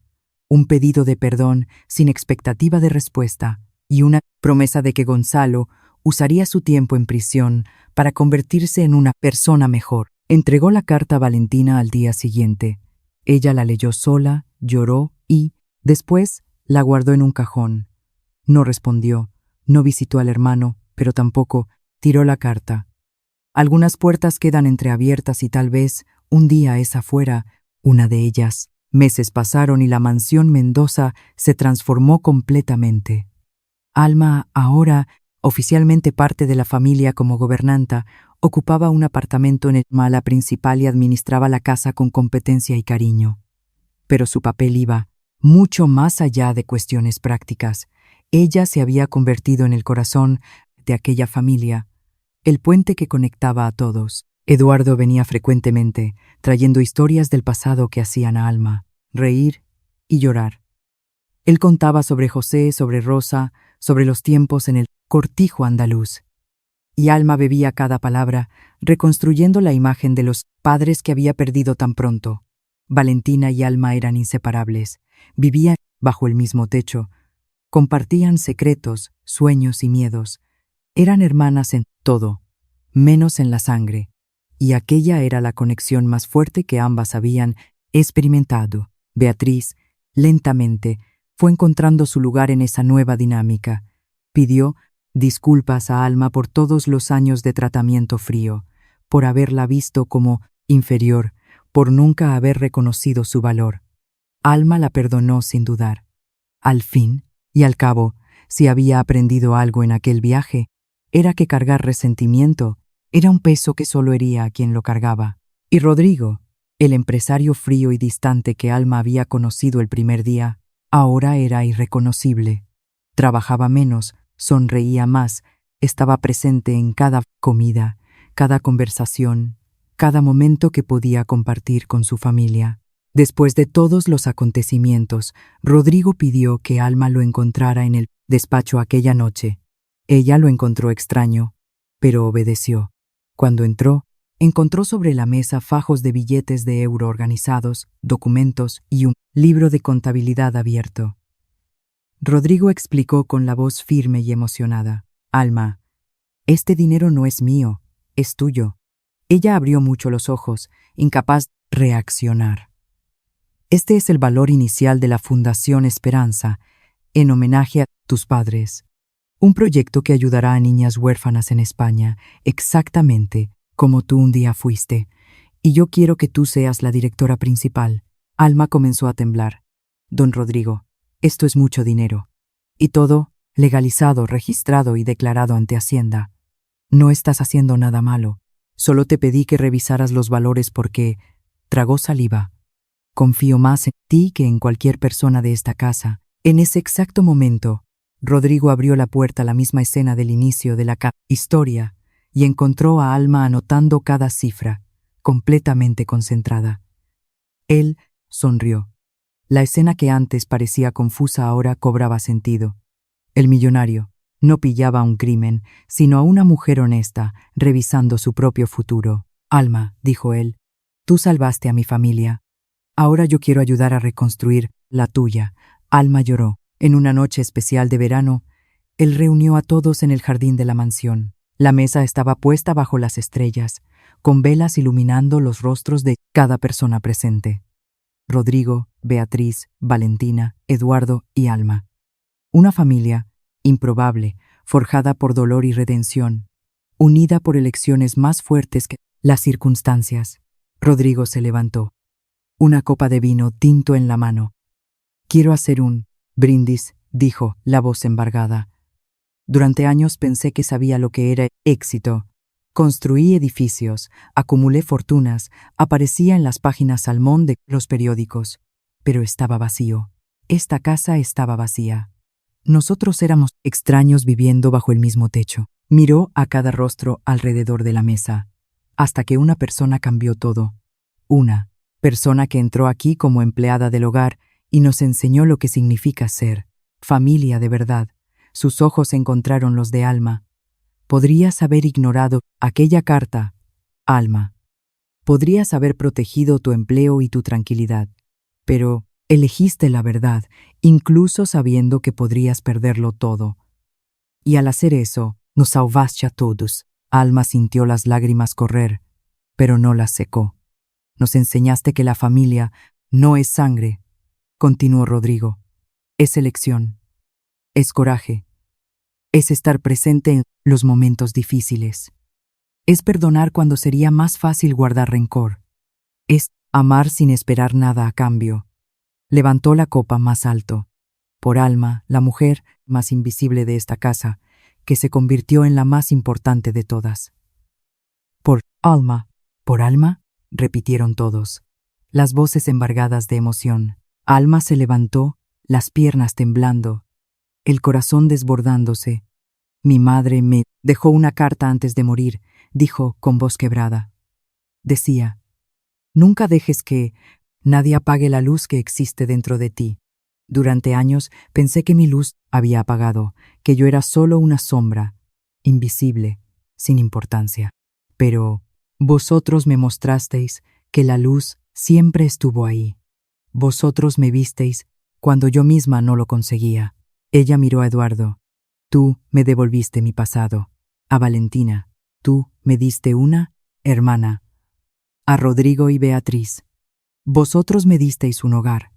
un pedido de perdón sin expectativa de respuesta y una promesa de que Gonzalo usaría su tiempo en prisión para convertirse en una persona mejor. Entregó la carta a Valentina al día siguiente. Ella la leyó sola, lloró y, después, la guardó en un cajón. No respondió, no visitó al hermano, pero tampoco tiró la carta. Algunas puertas quedan entreabiertas y tal vez un día esa fuera una de ellas. Meses pasaron y la mansión Mendoza se transformó completamente. Alma, ahora oficialmente parte de la familia como gobernanta, ocupaba un apartamento en el mala principal y administraba la casa con competencia y cariño. Pero su papel iba mucho más allá de cuestiones prácticas. Ella se había convertido en el corazón de aquella familia, el puente que conectaba a todos. Eduardo venía frecuentemente, trayendo historias del pasado que hacían a Alma reír y llorar. Él contaba sobre José, sobre Rosa, sobre los tiempos en el cortijo andaluz. Y Alma bebía cada palabra, reconstruyendo la imagen de los padres que había perdido tan pronto. Valentina y Alma eran inseparables, vivían bajo el mismo techo, compartían secretos, sueños y miedos. Eran hermanas en todo, menos en la sangre, y aquella era la conexión más fuerte que ambas habían experimentado. Beatriz, lentamente, fue encontrando su lugar en esa nueva dinámica. Pidió disculpas a Alma por todos los años de tratamiento frío, por haberla visto como inferior, por nunca haber reconocido su valor. Alma la perdonó sin dudar. Al fin y al cabo, si había aprendido algo en aquel viaje, era que cargar resentimiento era un peso que solo hería a quien lo cargaba. Y Rodrigo, el empresario frío y distante que Alma había conocido el primer día, ahora era irreconocible. Trabajaba menos, sonreía más, estaba presente en cada comida, cada conversación, cada momento que podía compartir con su familia. Después de todos los acontecimientos, Rodrigo pidió que Alma lo encontrara en el despacho aquella noche. Ella lo encontró extraño, pero obedeció. Cuando encontró sobre la mesa fajos de billetes de euro organizados, documentos y un libro de contabilidad abierto. Rodrigo explicó con la voz firme y emocionada. Alma, este dinero no es mío, es tuyo. Ella abrió mucho los ojos, incapaz de reaccionar. Este es el valor inicial de la Fundación Esperanza, en homenaje a tus padres. Un proyecto que ayudará a niñas huérfanas en España, exactamente como tú un día fuiste. Y yo quiero que tú seas la directora principal. Alma comenzó a temblar. Don Rodrigo, esto es mucho dinero. Y todo legalizado, registrado y declarado ante Hacienda. No estás haciendo nada malo. Solo te pedí que revisaras los valores porque tragó saliva. Confío más en ti que en cualquier persona de esta casa. En ese exacto momento, Rodrigo abrió la puerta a la misma escena del inicio de la historia y encontró a Alma anotando cada cifra, completamente concentrada. Él sonrió. La escena que antes parecía confusa ahora cobraba sentido. El millonario no pillaba un crimen, sino a una mujer honesta, revisando su propio futuro. Alma, dijo él, tú salvaste a mi familia. Ahora yo quiero ayudar a reconstruir la tuya. Alma lloró. En una noche especial de verano, él reunió a todos en el jardín de la mansión. La mesa estaba puesta bajo las estrellas, con velas iluminando los rostros de cada persona presente. Rodrigo, Beatriz, Valentina, Eduardo y Alma. Una familia improbable, forjada por dolor y redención, unida por elecciones más fuertes que las circunstancias. Rodrigo se levantó, una copa de vino tinto en la mano. Quiero hacer un brindis, dijo, la voz embargada. Durante años pensé que sabía lo que era éxito. Construí edificios, acumulé fortunas, aparecía en las páginas salmón de los periódicos. Pero estaba vacío. Esta casa estaba vacía. Nosotros éramos extraños viviendo bajo el mismo techo. Miró a cada rostro alrededor de la mesa, hasta que una persona cambió todo. Una persona que entró aquí como empleada del hogar y nos enseñó lo que significa ser familia de verdad. Sus ojos encontraron los de Alma. Podrías haber ignorado aquella carta, Alma. Podrías haber protegido tu empleo y tu tranquilidad. Pero elegiste la verdad, incluso sabiendo que podrías perderlo todo. Y al hacer eso, nos salvaste a todos. Alma sintió las lágrimas correr, pero no las secó. Nos enseñaste que la familia no es sangre, continuó Rodrigo. Es elección. Es coraje. Es estar presente en los momentos difíciles. Es perdonar cuando sería más fácil guardar rencor. Es amar sin esperar nada a cambio. Levantó la copa más alto. Por Alma, la mujer más invisible de esta casa, que se convirtió en la más importante de todas. Por Alma, repitieron todos. Las voces embargadas de emoción. Alma se levantó, las piernas temblando, el corazón desbordándose. Mi madre me dejó una carta antes de morir, dijo con voz quebrada. Decía, nunca dejes que nadie apague la luz que existe dentro de ti. Durante años pensé que mi luz había apagado, que yo era solo una sombra, invisible, sin importancia. Pero vosotros me mostrasteis que la luz siempre estuvo ahí. Vosotros me visteis cuando yo misma no lo conseguía. Ella miró a Eduardo. Tú me devolviste mi pasado. A Valentina. Tú me diste una hermana. A Rodrigo y Beatriz. Vosotros me disteis un hogar.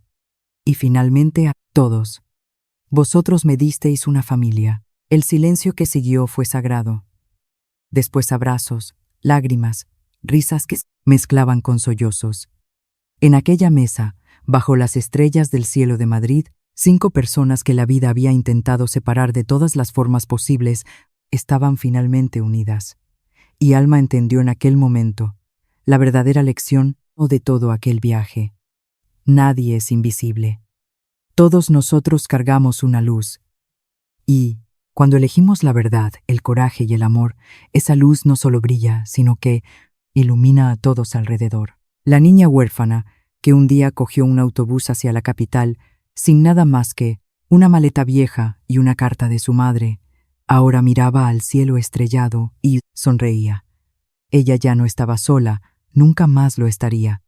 Y finalmente a todos. Vosotros me disteis una familia. El silencio que siguió fue sagrado. Después abrazos, lágrimas, risas que se mezclaban con sollozos. En aquella mesa, bajo las estrellas del cielo de Madrid, 5 personas que la vida había intentado separar de todas las formas posibles estaban finalmente unidas. Y Alma entendió en aquel momento la verdadera lección de todo aquel viaje. Nadie es invisible. Todos nosotros cargamos una luz. Y, cuando elegimos la verdad, el coraje y el amor, esa luz no solo brilla, sino que ilumina a todos alrededor. La niña huérfana, que un día cogió un autobús hacia la capital, sin nada más que una maleta vieja y una carta de su madre, ahora miraba al cielo estrellado y sonreía. Ella ya no estaba sola, nunca más lo estaría.